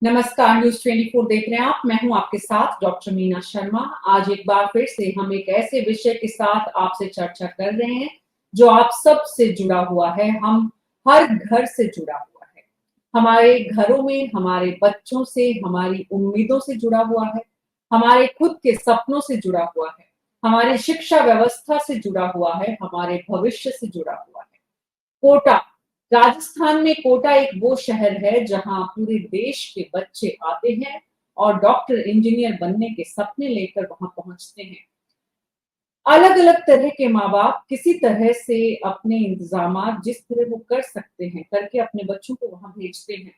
नमस्कार, न्यूज़ 24 देख रहे हैं आप। मैं हूं आपके साथ डॉक्टर मीना शर्मा। आज एक बार फिर से हम एक ऐसे विषय के साथ आपसे चर्चा कर रहे हैं जो आप सब से जुड़ा हुआ है। हम हर घर से जुड़ा हुआ है। हमारे घरों में हमारे बच्चों से, हमारी उम्मीदों से जुड़ा हुआ है, हमारे खुद के सपनों से जुड़ा हुआ है, हमारी शिक्षा व्यवस्था से जुड़ा हुआ है, हमारे भविष्य से जुड़ा हुआ है। कोटा, राजस्थान में कोटा एक वो शहर है जहां पूरे देश के बच्चे आते हैं और डॉक्टर इंजीनियर बनने के सपने लेकर वहां पहुंचते हैं। अलग अलग तरह के माँ बाप किसी तरह से अपने इंतजाम जिस तरह वो कर सकते हैं करके अपने बच्चों को वहां भेजते हैं,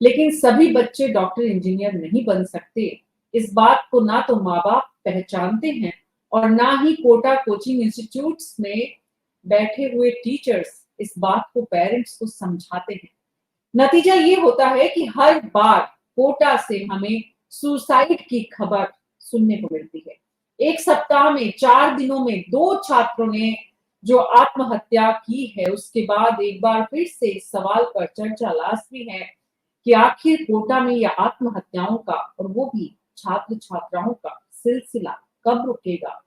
लेकिन सभी बच्चे डॉक्टर इंजीनियर नहीं बन सकते। इस बात को ना तो माँ बाप पहचानते हैं और ना ही कोटा कोचिंग इंस्टीट्यूट्स में बैठे हुए टीचर्स इस बात को पेरेंट्स को समझाते हैं। नतीजा ये होता है कि हर बार कोटा से हमें सुसाइड की खबर सुनने को मिलती है। एक सप्ताह में 4 दिनों में 2 छात्रों ने जो आत्महत्या की है, उसके बाद एक बार फिर से इस सवाल पर चर्चा लाजमी है कि आखिर कोटा में यह आत्महत्याओं का और वो भी छात्र छात्राओं का सिलसिला कब रुकेगा।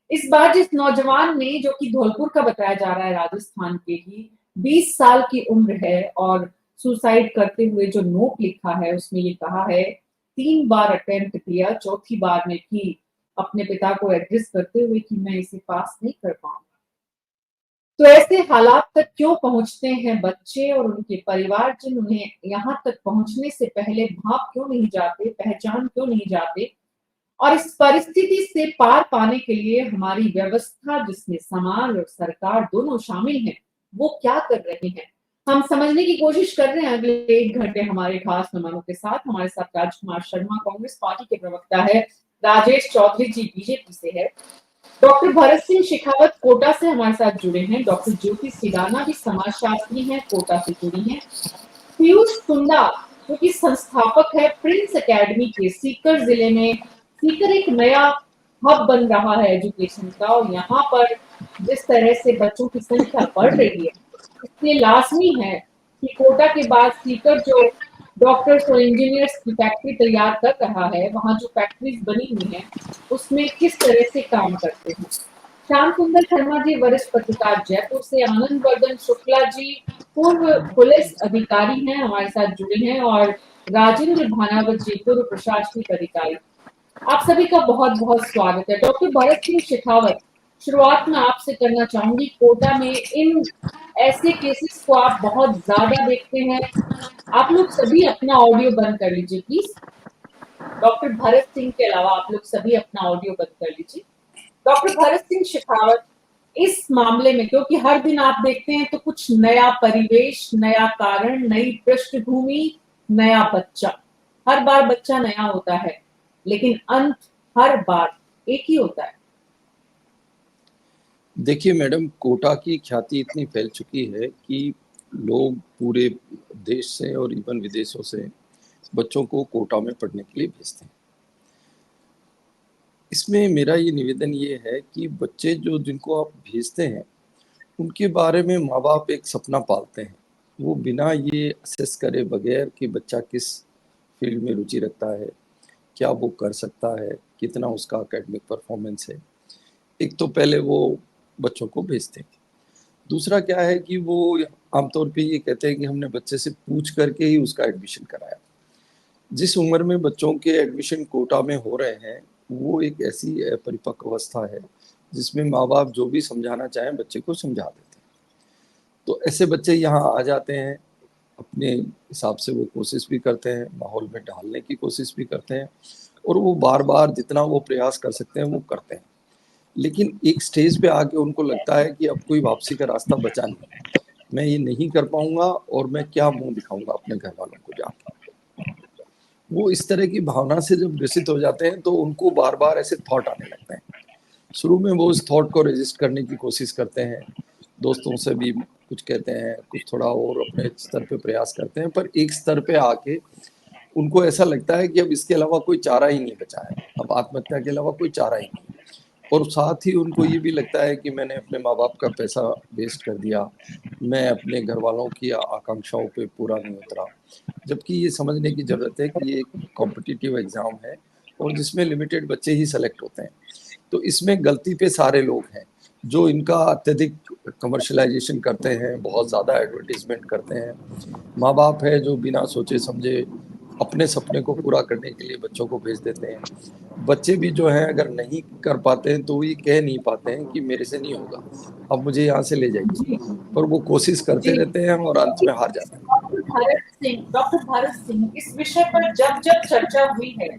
इस बार जिस नौजवान ने, जो कि धौलपुर का बताया जा रहा है, राजस्थान के ही 20 साल की उम्र है और सुसाइड करते हुए जो नोट लिखा है उसमें ये कहा है, 3 बार अटेम्प्ट किया, चौथी बार में भी अपने पिता को एड्रेस करते हुए कि मैं इसे पास नहीं कर पाऊंगा। तो ऐसे हालात तक क्यों पहुंचते हैं बच्चे और उनके परिवारजन, उन्हें यहाँ तक पहुंचने से पहले भाप क्यों नहीं जाते, पहचान क्यों नहीं जाते, और इस परिस्थिति से पार पाने के लिए हमारी व्यवस्था, जिसमें समाज और सरकार दोनों शामिल हैं, वो क्या कर रहे हैं, हम समझने की कोशिश कर रहे हैं। अगले 1 घंटे हमारे खास मेहमानों के साथ। हमारे साथ राजकुमार शर्मा कांग्रेस पार्टी के प्रवक्ता है, राजेश चौधरी जी बीजेपी से है, डॉक्टर भरत सिंह शेखावत कोटा से हमारे साथ जुड़े हैं, डॉक्टर ज्योति सिडाना भी समाजशास्त्री हैं, कोटा से जुड़ी हैं, पीयूष सुंदा जो कि संस्थापक है प्रिंस एकेडमी के, सीकर जिले में। सीकर एक नया हब बन रहा है एजुकेशन का, और यहाँ पर जिस तरह से बच्चों की संख्या बढ़ रही है, इसलिए लाजमी है कि कोटा के बाद सीकर जो डॉक्टर्स और इंजीनियर्स की फैक्ट्री तैयार कर रहा है, वहाँ जो फैक्ट्रीज बनी हुई हैं उसमें किस तरह से काम करते हैं। श्याम सुंदर शर्मा जी वरिष्ठ पत्रकार जयपुर से, आनंद वर्धन शुक्ला जी पूर्व पुलिस अधिकारी हैं, हमारे साथ जुड़े हैं, और राजेंद्र भानावत जी पूर्व प्रशासनिक अधिकारी। आप सभी का बहुत बहुत स्वागत है। डॉक्टर भरत सिंह शेखावत, शुरुआत में आपसे करना चाहूंगी, कोटा में इन ऐसे केसेस को आप बहुत ज्यादा देखते हैं। आप लोग सभी अपना ऑडियो बंद कर लीजिए प्लीज। डॉक्टर भरत सिंह के अलावा आप लोग सभी अपना ऑडियो बंद कर लीजिए। डॉक्टर भरत सिंह शेखावत, इस मामले में क्योंकि हर दिन आप देखते हैं तो कुछ नया परिवेश, नया कारण, नई पृष्ठभूमि, नया बच्चा, हर बार बच्चा नया होता है, लेकिन अंत हर बार एक ही होता है। देखिए मैडम, कोटा की ख्याति इतनी फैल चुकी है कि लोग पूरे देश से और इवन विदेशों से बच्चों को कोटा में पढ़ने के लिए भेजते हैं। इसमें मेरा ये निवेदन ये है कि बच्चे जो जिनको आप भेजते हैं उनके बारे में माँ बाप एक सपना पालते हैं, वो बिना ये असेस करे बगैर कि बच्चा किस फील्ड में रुचि रखता है, क्या वो कर सकता है, कितना उसका एकेडमिक परफॉर्मेंस है, एक तो पहले वो बच्चों को भेजते हैं। दूसरा क्या है कि वो आमतौर पे ये कहते हैं कि हमने बच्चे से पूछ करके ही उसका एडमिशन कराया। जिस उम्र में बच्चों के एडमिशन कोटा में हो रहे हैं वो एक ऐसी परिपक्व अवस्था है जिसमें माँ बाप जो भी समझाना चाहें बच्चे को समझा देते हैं। तो ऐसे बच्चे यहाँ आ जाते हैं, अपने हिसाब से वो कोशिश भी करते हैं, माहौल में ढालने की कोशिश भी करते हैं, और वो बार बार जितना वो प्रयास कर सकते हैं वो करते हैं। लेकिन एक स्टेज पे आके उनको लगता है कि अब कोई वापसी का रास्ता बचा नहीं, मैं ये नहीं कर पाऊंगा और मैं क्या मुंह दिखाऊंगा अपने घर वालों को जाके। वो इस तरह की भावना से जब ग्रसित हो जाते हैं तो उनको बार बार ऐसे थॉट आने लगते हैं। शुरू में वो उस थॉट को रेजिस्ट करने की कोशिश करते हैं, दोस्तों से भी कुछ कहते हैं, कुछ थोड़ा और अपने स्तर पे प्रयास करते हैं, पर एक स्तर पे आके उनको ऐसा लगता है कि अब इसके अलावा कोई चारा ही नहीं बचा है, अब आत्महत्या के अलावा कोई चारा ही नहीं। और साथ ही उनको ये भी लगता है कि मैंने अपने माँ बाप का पैसा वेस्ट कर दिया, मैं अपने घर वालों की आकांक्षाओं पे पूरा नहीं उतरा। जबकि ये समझने की ज़रूरत है कि ये एक कॉम्पिटिटिव एग्ज़ाम है और जिसमें लिमिटेड बच्चे ही सेलेक्ट होते हैं। तो इसमें गलती पे सारे लोग हैं, जो इनका अत्यधिक कमर्शियलाइज़ेशन करते हैं, बहुत ज़्यादा एडवर्टाइज़मेंट करते हैं। माँ-बाप है जो बिना सोचे समझे अपने सपने को पूरा करने के लिए बच्चों को भेज देते हैं। बच्चे भी जो हैं अगर नहीं कर पाते हैं तो ये कह नहीं पाते हैं कि मेरे से नहीं होगा, अब मुझे यहाँ से ले जाइए। जी पर वो कोशिश करते जी। रहते हैं और अंत में हार जाते हैं। डॉक्टर भारत सिंह, इस विषय पर जब जब चर्चा हुई है,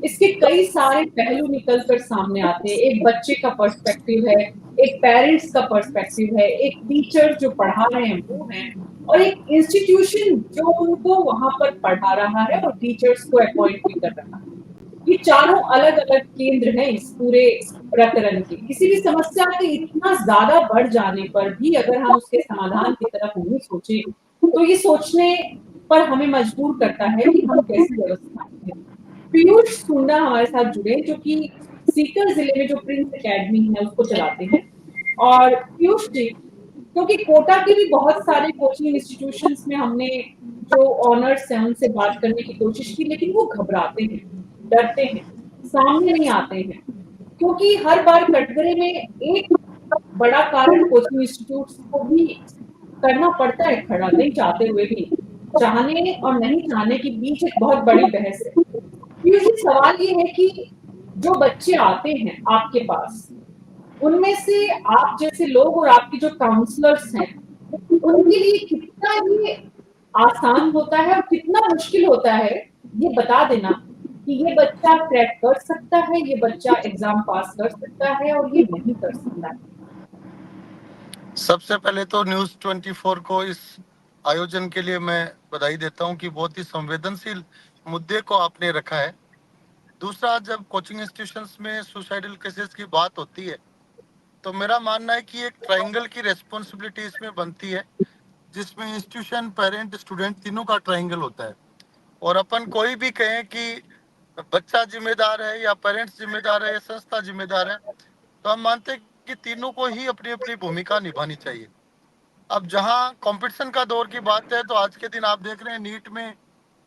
इसके कई सारे पहलू निकल कर सामने आते हैं। एक बच्चे का पर्सपेक्टिव है, एक पेरेंट्स का पर्सपेक्टिव है, एक टीचर जो पढ़ा रहे हैं वो है, और एक इंस्टीट्यूशन जो उनको वहां पर पढ़ा रहा है और टीचर्स को अपॉइंट भी कर रहा है। ये चारों अलग-अलग केंद्र हैं इस पूरे प्रकरण के। किसी भी समस्या के इतना ज़्यादा बढ़ जाने पर भी अगर हम उसके समाधान की तरफ नहीं सोचे, तो ये सोचने पर हमें मजबूर करता है कि हम कैसी व्यवस्था करें। पीयूष सुंडा हमारे साथ जुड़े, जो कि सीकर जिले में जो प्रिंस अकेडमी है उसको चलाते हैं। और पीयूष जी, क्योंकि कोटा के भी बहुत सारे कोचिंग इंस्टीट्यूशंस में हमने जो ऑनर्स हैं उनसे बात करने की कोशिश की, लेकिन वो घबराते हैं, डरते हैं, सामने नहीं आते हैं, क्योंकि हर बार कटघरे में एक बड़ा कारण कोचिंग इंस्टीट्यूट्स को भी करना पड़ता है खड़ा, नहीं चाहते हुए भी। चाहने और नहीं चाहने के बीच एक बहुत बड़ी बहस है। ये सवाल ये है कि जो बच्चे आते हैं आपके पास, उनमें से आप जैसे लोग और आपके जो काउंसलर्स हैं, उनके लिए कितना ये आसान होता है और कितना मुश्किल होता है, ये बता देना कि ये बच्चा क्रैक कर सकता है, ये बच्चा एग्जाम पास कर सकता है और ये नहीं कर सकता है। सबसे पहले तो न्यूज़ 24 को इस आयोजन के लिए मैं बधाई देता हूं कि बहुत ही संवेदनशील मुद्दे को आपने रखा है। दूसरा, जब कोचिंग इंस्टीट्यूशंस में सुसाइडल केसेस की बात होती है तो मेरा मानना है कि एक ट्रायंगल की रेस्पॉन्सिबिलिटी इसमें बनती है, जिसमें इंस्टीट्यूशन, पेरेंट, स्टूडेंट तीनों का ट्रायंगल होता है। और अपन कोई भी कहें कि बच्चा जिम्मेदार है या पेरेंट्स जिम्मेदार है या संस्था जिम्मेदार है, तो हम मानते हैं कि तीनों को ही अपनी अपनी भूमिका निभानी चाहिए। अब जहां कंपटीशन का दौर की बात है तो आज के दिन आप देख रहे हैं नीट में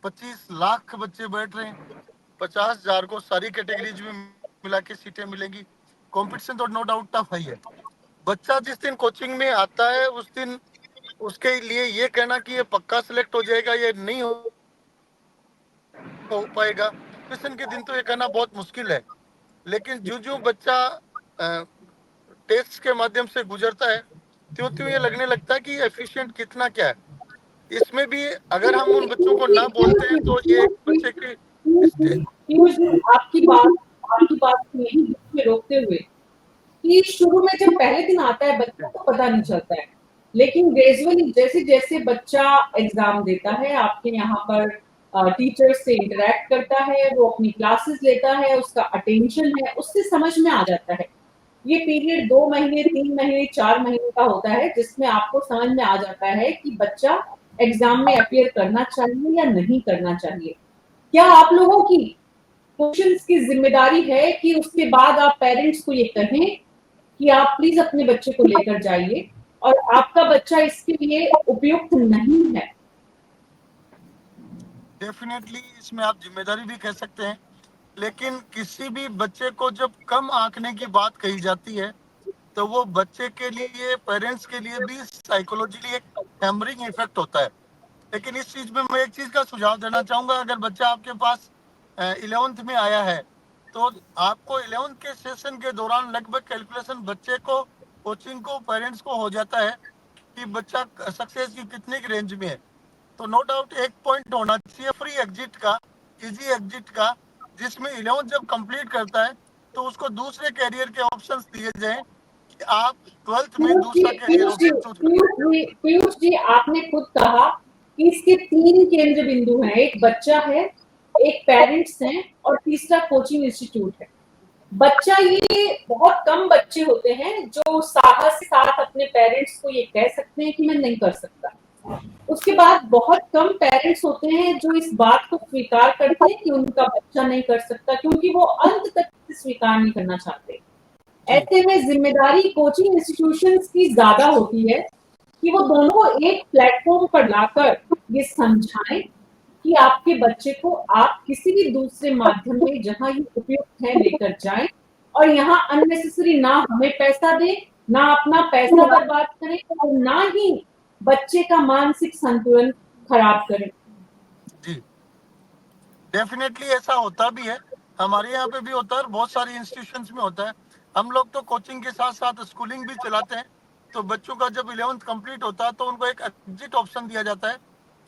25 लाख बच्चे बैठ रहे हैं, 50,000 को सारी कैटेगरीज में मिला के सीटें मिलेंगी। कंपटीशन तो नो डाउट टफ है। बच्चा जिस दिन कोचिंग में आता है उस दिन उसके लिए ये कहना कि ये पक्का सिलेक्ट हो जाएगा, ये नहीं हो पाएगा, ट्यूशन के दिन तो ये कहना बहुत मुश्किल है। लेकिन जो जो बच्चा टेस्ट के माध्यम से गुजरता है त्यों त्यों ये लगने लगता है कि एफिशिएंट कितना क्या है। इसमें भी अगर हम उन बच्चों को ना बोलते हैं तो ये एक बच्चे की आपकी बात को यही बीच में रोकते हुए कि शुरू में जब पहले दिन आता है बच्चा तो पता नहीं चलता है, लेकिन ग्रेजुअली जैसे जैसे बच्चा एग्जाम देता है, आपके यहाँ पर टीचर्स से इंटरेक्ट करता है, वो अपनी क्लासेस लेता है, उसका अटेंशन है, उससे समझ में आ जाता है। ये पीरियड 2 महीने, 3 महीने, 4 महीने का होता है, जिसमें आपको समझ में आ जाता है कि बच्चा एग्जाम में अपीयर करना चाहिए या नहीं करना चाहिए। क्या आप लोगों की क्वेश्चंस की जिम्मेदारी है कि उसके बाद आप पेरेंट्स को ये कहें कि आप प्लीज अपने बच्चे को लेकर जाइए और आपका बच्चा इसके लिए उपयुक्त नहीं है? डेफिनेटली इसमें आप जिम्मेदारी भी कह सकते हैं, लेकिन किसी भी बच्चे को जब कम आंकने की बात कही जाती है तो वो बच्चे के लिए, पेरेंट्स के लिए भी साइकोलॉजिकली एक हैमरिंग इफेक्ट होता है। लेकिन इस चीज में मैं एक चीज का सुझाव देना चाहूंगा, अगर बच्चा आपके पास 11th में आया है तो आपको 11th के सेशन के दौरान लगभग कैलकुलेशन बच्चे को, कोचिंग को, पेरेंट्स को हो जाता है कि बच्चा सक्सेस की कितने की रेंज में है। तो नो डाउट एक पॉइंट होना चाहिए फ्री एग्जिट का, इजी एग्जिट का, जिसमें 11th जब कंप्लीट करता है तो उसको दूसरे कैरियर के ऑप्शंस दिए जाएं कि आप 12th में दूसरा कैरियर ऑप्शन चूज करें। पीयूष जी, आपने खुद कहा कि इसके 3 केंद्र बिंदु हैं, एक बच्चा है, एक पेरेंट्स हैं और तीसरा कोचिंग इंस्टीट्यूट है। बच्चा, ये बहुत कम बच्चे होते हैं जो साहस के साथ अपने पेरेंट्स को ये कह सकते हैं कि मैं नहीं कर सकता। उसके बाद बहुत कम पेरेंट्स होते हैं जो इस बात को स्वीकार करते हैं कि उनका बच्चा नहीं कर सकता, क्योंकि वो अंत तक स्वीकार नहीं करना चाहते। ऐसे में जिम्मेदारी कोचिंग इंस्टीट्यूशंस की ज्यादा होती है कि वो दोनों को एक प्लेटफॉर्म पर लाकर ये समझाएं कि आपके बच्चे को आप किसी भी दूसरे माध्यम में जहां ये उपयुक्त है लेकर जाएं और यहाँ अननेसेसरी ना हमें पैसा दे, ना अपना पैसा बर्बाद करें और ना ही बच्चे का मानसिक संतुलन खराब करें। जी, डेफिनेटली ऐसा होता भी है, हमारे यहाँ पे भी होता है और बहुत सारी इंस्टीट्यूशंस में होता है। हम लोग तो कोचिंग के साथ साथ स्कूलिंग भी चलाते हैं, तो बच्चों का जब 11th कंप्लीट होता है तो उनको एक एग्जिट ऑप्शन दिया जाता है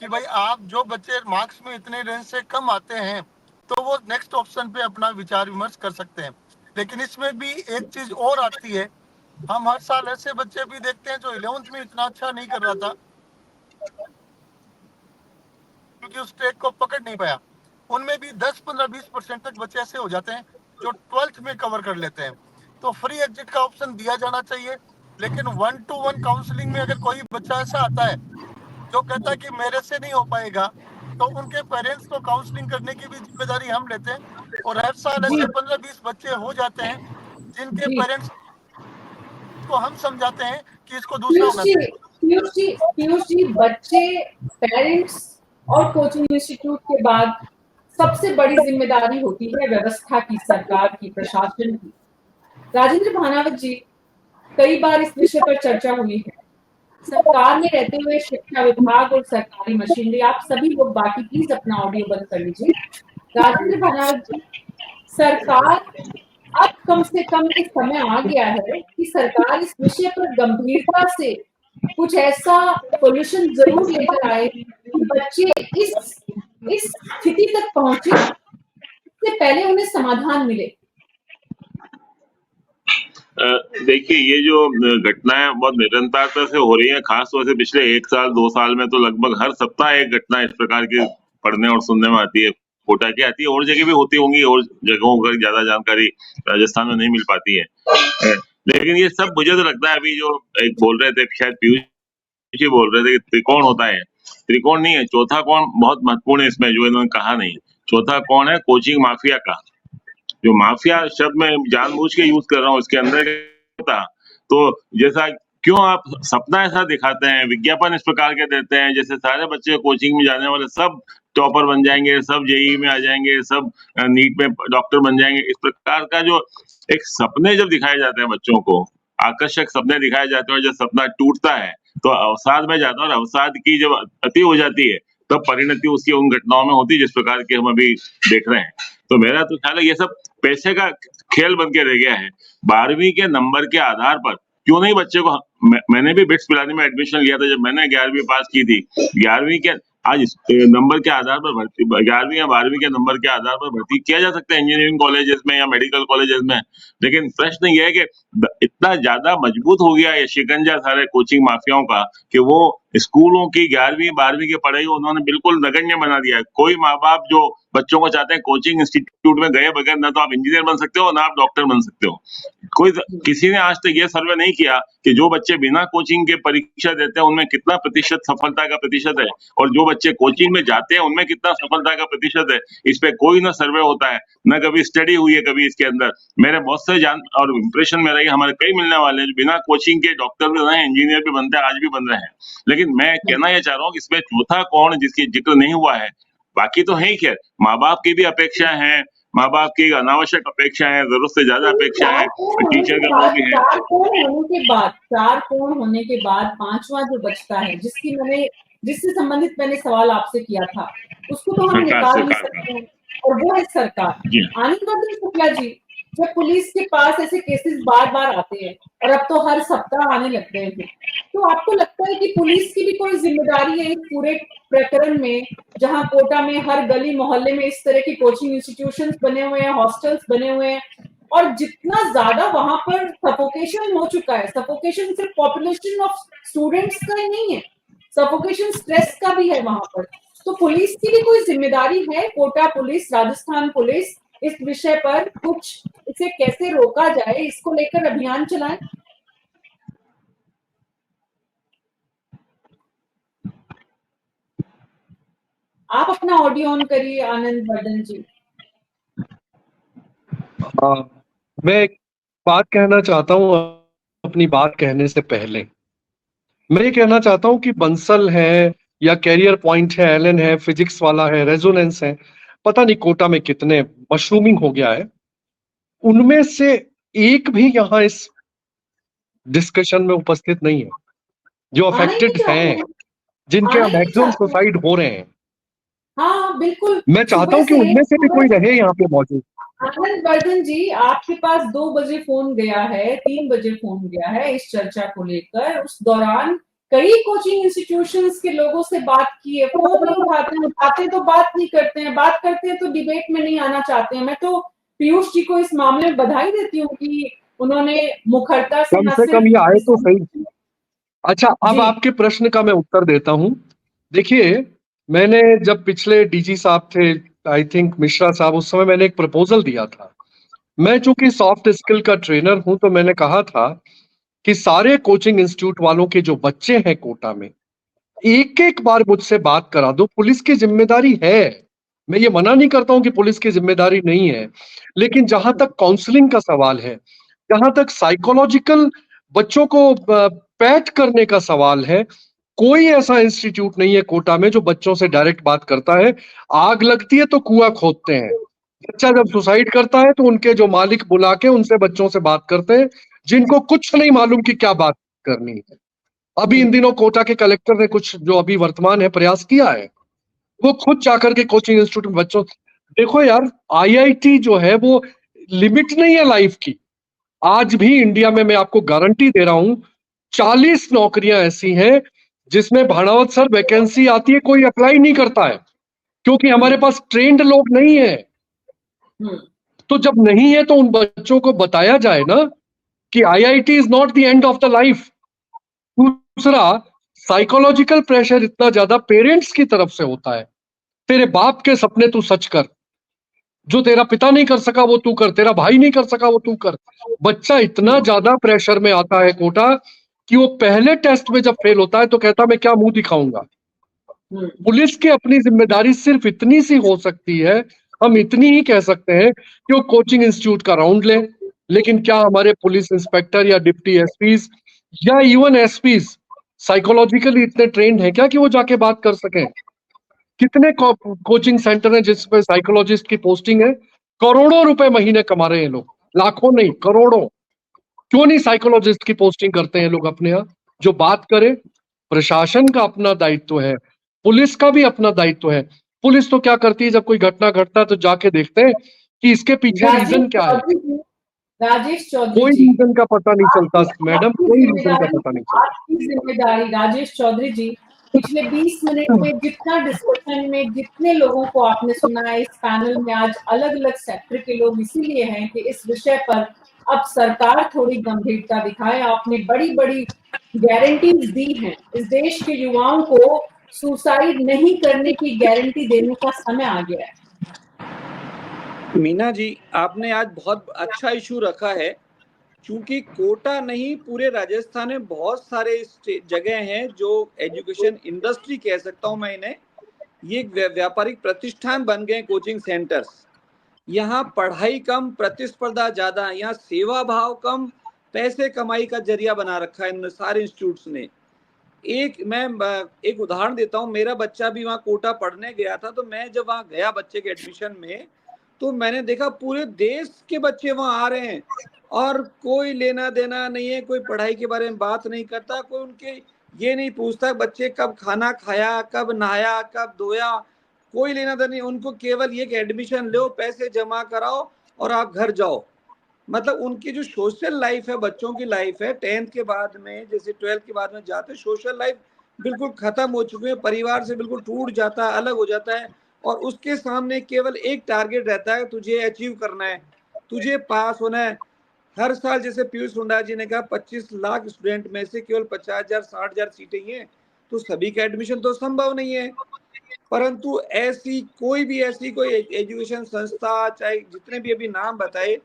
कि भाई आप जो बच्चे मार्क्स में इतने रेंज से कम आते हैं तो वो नेक्स्ट ऑप्शन पे अपना विचार विमर्श कर सकते हैं। लेकिन इसमें भी एक चीज और आती है, हम हर साल ऐसे बच्चे भी देखते हैं जो 11th में इतना अच्छा नहीं कर रहा था क्योंकि उस ट्रैक को पकड़ नहीं पाया, उनमें भी 10, 15, 20% तक बच्चे ऐसे हो जाते हैं जो 12th में कवर कर लेते हैं। तो फ्री एग्जिट का ऑप्शन दिया जाना चाहिए, लेकिन 1-to-1 काउंसलिंग में अगर कोई बच्चा ऐसा आता है जो कहता है कि मेरे से नहीं हो पाएगा, तो उनके पेरेंट्स को काउंसलिंग करने की भी जिम्मेदारी हम लेते हैं और हर साल ऐसे 15-20 बच्चे हो जाते हैं जिनके पेरेंट्स को हम समझाते हैं कि इसको दूसरा होना चाहिए। पीयूष जी, बच्चे, पेरेंट्स और कोचिंग इंस्टीट्यूट के बाद सबसे बड़ी जिम्मेदारी होती है व्यवस्था की, सरकार की, प्रशासन की। राजेंद्र भानावत जी, कई बार इस विषय पर चर्चा हुई है। सरकार में रहते हुए शिक्षा विभाग और सरकारी मशीनरी, आप सभी लोग बाकी प्लीज अपना ऑडियो बंद कर लीजिए। राजेंद्र भानावत जी, सरकार अब कम से कम एक समय आ गया है कि सरकार इस विषय पर गंभीरता से कुछ ऐसा सॉल्यूशन जरूर लेकर आए कि बच्चे इस स्थिति तक पहुंचे इससे पहले उन्हें समाधान मिले। देखिए, ये जो घटनाएं बहुत निरंतरता से हो रही हैं, खासतौर से पिछले 1 साल 2 साल में तो लगभग हर सप्ताह एक घटना इस प्रकार की पढ़ने और सुनने में आती है। कोटा की आती है, और जगह भी होती होंगी, और जगहों का ज्यादा जानकारी राजस्थान में नहीं मिल पाती है। लेकिन ये सब मुझे तो लगता है, अभी जो एक बोल रहे थे, शायद पीयूष जी बोल रहे थे कि त्रिकोण होता है, त्रिकोण नहीं है, चौथा कोण बहुत महत्वपूर्ण है इसमें, जो इन्होंने कहा नहीं। चौथा कोण है कोचिंग माफिया का। जो माफिया शब्द मैं जानबूझ के यूज कर रहा हूँ, इसके अंदर था तो जैसा क्यों आप सपना ऐसा दिखाते हैं, विज्ञापन इस प्रकार के देते हैं जैसे सारे बच्चे कोचिंग में जाने वाले सब टॉपर बन जाएंगे, सब जेईई में आ जाएंगे, सब नीट में डॉक्टर बन जाएंगे। इस प्रकार का जो एक सपने जब दिखाए जाते हैं बच्चों को, आकर्षक सपने दिखाए जाते हैं, जब सपना टूटता है तो अवसाद में जाता है, और अवसाद की जब अति हो जाती है तब परिणति उसकी उन घटनाओं में होती है जिस प्रकार की हम अभी देख रहे हैं। तो मेरा तो ख्याल है ये सब पैसे का खेल बन के रह गया है। 12वीं के नंबर के आधार पर क्यों नहीं बच्चे को, मैंने भी बिट्स पिलानी में एडमिशन लिया था जब मैंने 11वीं पास की थी। 11वीं के आज नंबर के आधार पर भर्ती, 11वीं या 12वीं के नंबर के आधार पर भर्ती किया जा सकता है इंजीनियरिंग कॉलेजेस में या मेडिकल कॉलेजेस में। लेकिन प्रश्न ये है कि इतना ज्यादा मजबूत हो गया है शिकंजा सारे कोचिंग माफियाओं का कि वो स्कूलों की 11वीं 12वीं की पढ़ाई उन्होंने बिल्कुल नगण्य बना दिया है। कोई माँ बाप जो बच्चों को चाहते हैं कोचिंग इंस्टीट्यूट में गए बगैर ना तो आप इंजीनियर बन सकते हो ना आप डॉक्टर बन सकते हो। कोई किसी ने आज तक ये सर्वे नहीं किया कि जो बच्चे बिना कोचिंग के परीक्षा देते हैं उनमें कितना प्रतिशत सफलता का प्रतिशत है, और जो बच्चे कोचिंग में जाते हैं उनमें कितना सफलता का प्रतिशत है। इस पे कोई ना सर्वे होता है, ना कभी स्टडी हुई है कभी इसके अंदर। मेरे बहुत से जान और इंप्रेशन मेरा ये, हमारे कई मिलने वाले हैं जो बिना कोचिंग के डॉक्टर भी रहे हैं, इंजीनियर भी बनते हैं, आज भी बन रहे हैं। लेकिन मैं कहना ये चाह रहा हूँ कि इसमें चौथा कौन जिसकी जिक्र नहीं हुआ है, बाकी तो है ही। खैर, माँ बाप की भी अपेक्षा है, माँ बाप की अनावश्यक अपेक्षा है, जरूरत से ज्यादा अपेक्षा है, टीचर का वो भी है। चार कोण होने के बाद पांचवा जो बचता है, जिससे संबंधित मैंने सवाल आपसे किया था, उसको तो हम निकाल नहीं सकते हैं, और वो है सरकार। आनंदवर्धन शुक्ला जी, जब पुलिस के पास ऐसे केसेस बार बार आते हैं और अब तो हर सप्ताह आने लग गए हैं, तो आपको लगता है कि पुलिस की भी कोई जिम्मेदारी है इस पूरे प्रकरण में, जहां कोटा में हर गली मोहल्ले में इस तरह की कोचिंग इंस्टीट्यूशंस बने हुए हैं, हॉस्टल्स बने हुए हैं, और जितना ज्यादा वहां पर सफोकेशन हो चुका है, सफोकेशन सिर्फ पॉपुलेशन ऑफ स्टूडेंट्स का ही नहीं है, सफोकेशन स्ट्रेस का भी है वहां पर। तो पुलिस की भी कोई जिम्मेदारी है, कोटा पुलिस, राजस्थान पुलिस, इस विषय पर कुछ इसे कैसे रोका जाए, इसको लेकर अभियान चलाएं। आप अपना ऑडियो ऑन करिए आनंद वर्धन जी। मैं एक बात कहना चाहता हूँ अपनी बात कहने से पहले। मैं ये कहना चाहता हूँ कि बंसल है या कैरियर पॉइंट है, एलन है, फिजिक्स वाला है, रेजोनेंस है, पता नहीं कोटा में कितने मशरूमिंग हो गया है, उनमें से एक भी यहाँ इस डिस्कशन में उपस्थित नहीं है जो आना ही नहीं अफेक्टेड चाहते हैं, हैं, जिनके आना ही नहीं मैक्सिमम चाहते हैं। सुसाइड हो रहे हैं। हाँ बिल्कुल। मैं चाहता हूँ कि उनमें से भी कोई रहे यहाँ पे मौजूद। आनंद वर्धन जी, आपके पास 2 बजे फोन गया है, 3 बजे फोन गया है इस चर्चा को लेकर। उस दौरान कई कोचिंग इंस्टीट्यूशंस के लोगों से बात की है, फोन नहीं उठाते तो बात नहीं करते हैं, बात करते हैं तो डिबेट में नहीं आना चाहते हैं। मैं तो पीयूष जी को इस मामले में बधाई देती हूँ कि उन्होंने मुखरता से कम से कम ये आए तो सही। अच्छा, अब आपके प्रश्न का मैं उत्तर देता हूं। देखिए, मैंने जब पिछले डीजी साहब थे, आई थिंक मिश्रा साहब, उस समय मैंने एक प्रपोजल दिया था। मैं चूंकि सॉफ्ट स्किल का ट्रेनर हूं, तो मैंने कहा था कि सारे कोचिंग इंस्टीट्यूट वालों के जो बच्चे हैं कोटा में, एक एक बार मुझसे बात करा दो। पुलिस की जिम्मेदारी है, मैं ये मना नहीं करता हूं कि पुलिस की जिम्मेदारी नहीं है, लेकिन जहां तक काउंसलिंग का सवाल है, जहां तक साइकोलॉजिकल बच्चों को पैट करने का सवाल है, कोई ऐसा इंस्टीट्यूट नहीं है कोटा में जो बच्चों से डायरेक्ट बात करता है। आग लगती है तो कुआं खोदते हैं, बच्चा जब सुसाइड करता है तो उनके जो मालिक बुला के उनसे बच्चों से बात करते हैं, जिनको कुछ नहीं मालूम कि क्या बात करनी है। अभी इन दिनों कोटा के कलेक्टर ने कुछ जो अभी वर्तमान है प्रयास किया है, वो खुद जाकर के कोचिंग इंस्टीट्यूट में बच्चों, देखो यार, आईआईटी जो है वो लिमिट नहीं है लाइफ की। आज भी इंडिया में मैं आपको गारंटी दे रहा हूं 40 नौकरियां ऐसी हैं जिसमें भाणावत सर वैकेंसी आती है, कोई अप्लाई नहीं करता है क्योंकि हमारे पास ट्रेंड लोग नहीं है। तो जब नहीं है तो उन बच्चों को बताया जाए ना कि IIT is not the end of the life. दूसरा, साइकोलॉजिकल प्रेशर इतना ज्यादा पेरेंट्स की तरफ से होता है, तेरे बाप के सपने तू सच कर, जो तेरा पिता नहीं कर सका वो तू कर, तेरा भाई नहीं कर सका वो तू कर। बच्चा इतना ज्यादा प्रेशर में आता है कोटा कि वो पहले टेस्ट में जब फेल होता है तो कहता मैं क्या मुंह दिखाऊंगा। पुलिस की अपनी जिम्मेदारी सिर्फ इतनी सी हो सकती है, हम इतनी ही कह सकते हैं कि वो कोचिंग इंस्टीट्यूट का राउंड ले, लेकिन क्या हमारे पुलिस इंस्पेक्टर या डिप्टी एसपीज या इवन एसपीज साइकोलॉजिकली इतने ट्रेंड हैं क्या कि वो जाके बात कर सकें? कितने कोचिंग सेंटर हैं जिसमें साइकोलॉजिस्ट की पोस्टिंग है? करोड़ों रुपए महीने कमा रहे हैं लोग, लाखों नहीं करोड़ों। क्यों नहीं साइकोलॉजिस्ट की पोस्टिंग करते हैं लोग अपने यहाँ? जो बात करे, प्रशासन का अपना दायित्व है, पुलिस का भी अपना दायित्व है। पुलिस तो क्या करती है, जब कोई घटना घटता है तो जाके देखते हैं कि इसके पीछे रीजन क्या है। राजेश चौधरी कोई जी, रीजन का पता नहीं चलता मैडम, कोई रीजन का पता नहीं चलता। आपकी जिम्मेदारी राजेश चौधरी जी, पिछले 20 मिनट में जितना डिस्कशन में जितने लोगों को आपने सुना है, इस पैनल में आज अलग अलग सेक्टर के लोग इसीलिए हैं कि इस विषय पर अब सरकार थोड़ी गंभीरता दिखाए। आपने बड़ी बड़ी गारंटीज दी हैं, इस देश के युवाओं को सुसाइड नहीं करने की गारंटी देने का समय आ गया है। मीना जी, आपने आज बहुत अच्छा इशू रखा है, क्योंकि कोटा नहीं पूरे राजस्थान में बहुत सारे जगह हैं जो एजुकेशन इंडस्ट्री कह सकता हूं मैं इन्हें, ये व्यापारिक प्रतिष्ठान बन गए, कोचिंग सेंटर्स। यहाँ पढ़ाई कम, प्रतिस्पर्धा ज्यादा, यहाँ सेवा भाव कम, पैसे कमाई का जरिया बना रखा है इन सारे इंस्टीट्यूट्स ने। मैं एक उदाहरण देता हूँ, मेरा बच्चा भी वहाँ कोटा पढ़ने गया था, तो मैं जब वहाँ गया बच्चे के एडमिशन में, तो मैंने देखा पूरे देश के बच्चे वहाँ आ रहे हैं और कोई लेना देना नहीं है, कोई पढ़ाई के बारे में बात नहीं करता, कोई उनके ये नहीं पूछता बच्चे कब खाना खाया, कब नहाया, कब धोया, कोई लेना देना नहीं। उनको केवल ये कि एडमिशन लो, पैसे जमा कराओ और आप घर जाओ। मतलब उनकी जो सोशल लाइफ है, बच्चों की लाइफ है, 10th के बाद में जैसे 12th के बाद में जाते, सोशल लाइफ बिल्कुल खत्म हो चुकी है, परिवार से बिल्कुल टूट जाता है, अलग हो जाता है, और उसके सामने केवल एक टारगेट रहता है, तुझे अचीव करना है, तुझे पास होना है। हर साल जैसे पीयूष हुंडा जी ने कहा 25 लाख स्टूडेंट में से केवल 50,000 60,000 सीटें ही हैं, तो सभी का एडमिशन तो संभव नहीं है। परंतु ऐसी कोई एजुकेशन संस्था, चाहे जितने भी अभी नाम बताए,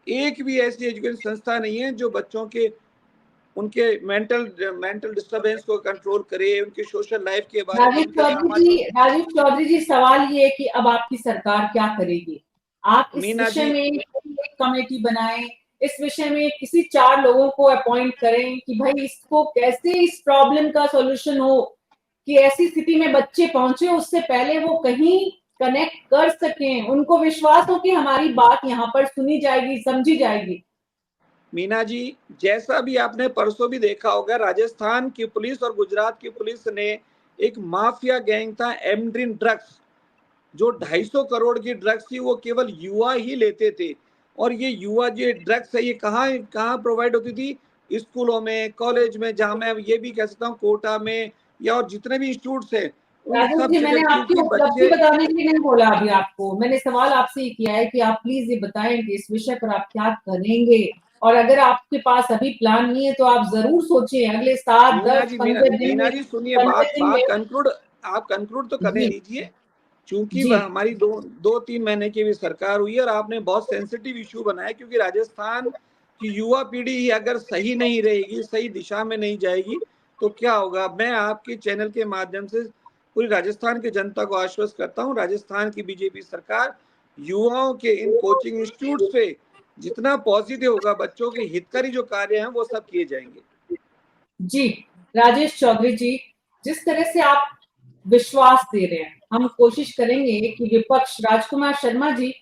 एक भी ऐसी एजुकेशन संस्था नहीं है जो बच्चों के उनके मेंटल डिस्टरबेंस को कंट्रोल करे, उनके सोशल लाइफ के बारे में। राजीव चौधरी जी, सवाल ये है कि अब आपकी सरकार क्या करेगी? आप इस विषय में एक कमेटी बनाएं, इस विषय में किसी 4 लोगों को अपॉइंट करें कि भाई इसको कैसे इस प्रॉब्लम का सॉल्यूशन हो, कि ऐसी स्थिति में बच्चे पहुंचे उससे पहले वो कहीं कनेक्ट कर सकें, उनको विश्वास हो कि हमारी बात यहाँ पर सुनी जाएगी, समझी जाएगी। मीना जी, जैसा भी आपने परसों भी देखा होगा, राजस्थान की पुलिस और गुजरात की पुलिस ने एक माफिया गैंग था एमड्रिन ड्रग्स, जो 250 करोड़ की ड्रग्स थी वो केवल युवा ही लेते थे। और ये युवा जो ड्रग्स है ये कहाँ कहाँ प्रोवाइड होती थी? स्कूलों में, कॉलेज में, जहाँ मैं ये भी कह सकता हूँ कोटा में या और जितने भी इंस्टीट्यूट्स हैं उन राजेश सब जी, जगह, मैंने आपकी क्योंकि उपलब्धि बच्चे, बताने के लिए नहीं बोला अभी आपको, मैंने सवाल आपसे ये किया है कि आप प्लीज ये बताएं कि इस विषय पर आप क्या करेंगे, और अगर आपके पास अभी प्लान नहीं है तो आप जरूर सोचें अगले 7, 10, 15 दिन मीना में, जी सुनिए, 15 बात दिन बात में। कंक्लूड, आप कंक्लूड तो करने जी दीजिए। क्योंकि जी हमारी 2-3 महीने की भी सरकार हुई है और आपने बहुत सेंसिटिव इशू बनाया, क्योंकि राजस्थान की युवा पीढ़ी ही अगर सही नहीं रहेगी, सही दिशा में नहीं जाएगी तो क्या होगा। मैं आपके चैनल के माध्यम से पूरी राजस्थान की जनता को आश्वस्त करता हूँ, राजस्थान की बीजेपी सरकार युवाओं के इन कोचिंग इंस्टीट्यूट पे जितना पॉजिटिव होगा, बच्चों के हितकारी जो कार्य हैं वो सब किए जाएंगे। जी राजेश चौधरी जी, जिस तरह से आप विश्वास दे रहे हैं, हम कोशिश करेंगे कि विपक्ष, राजकुमार शर्मा जी,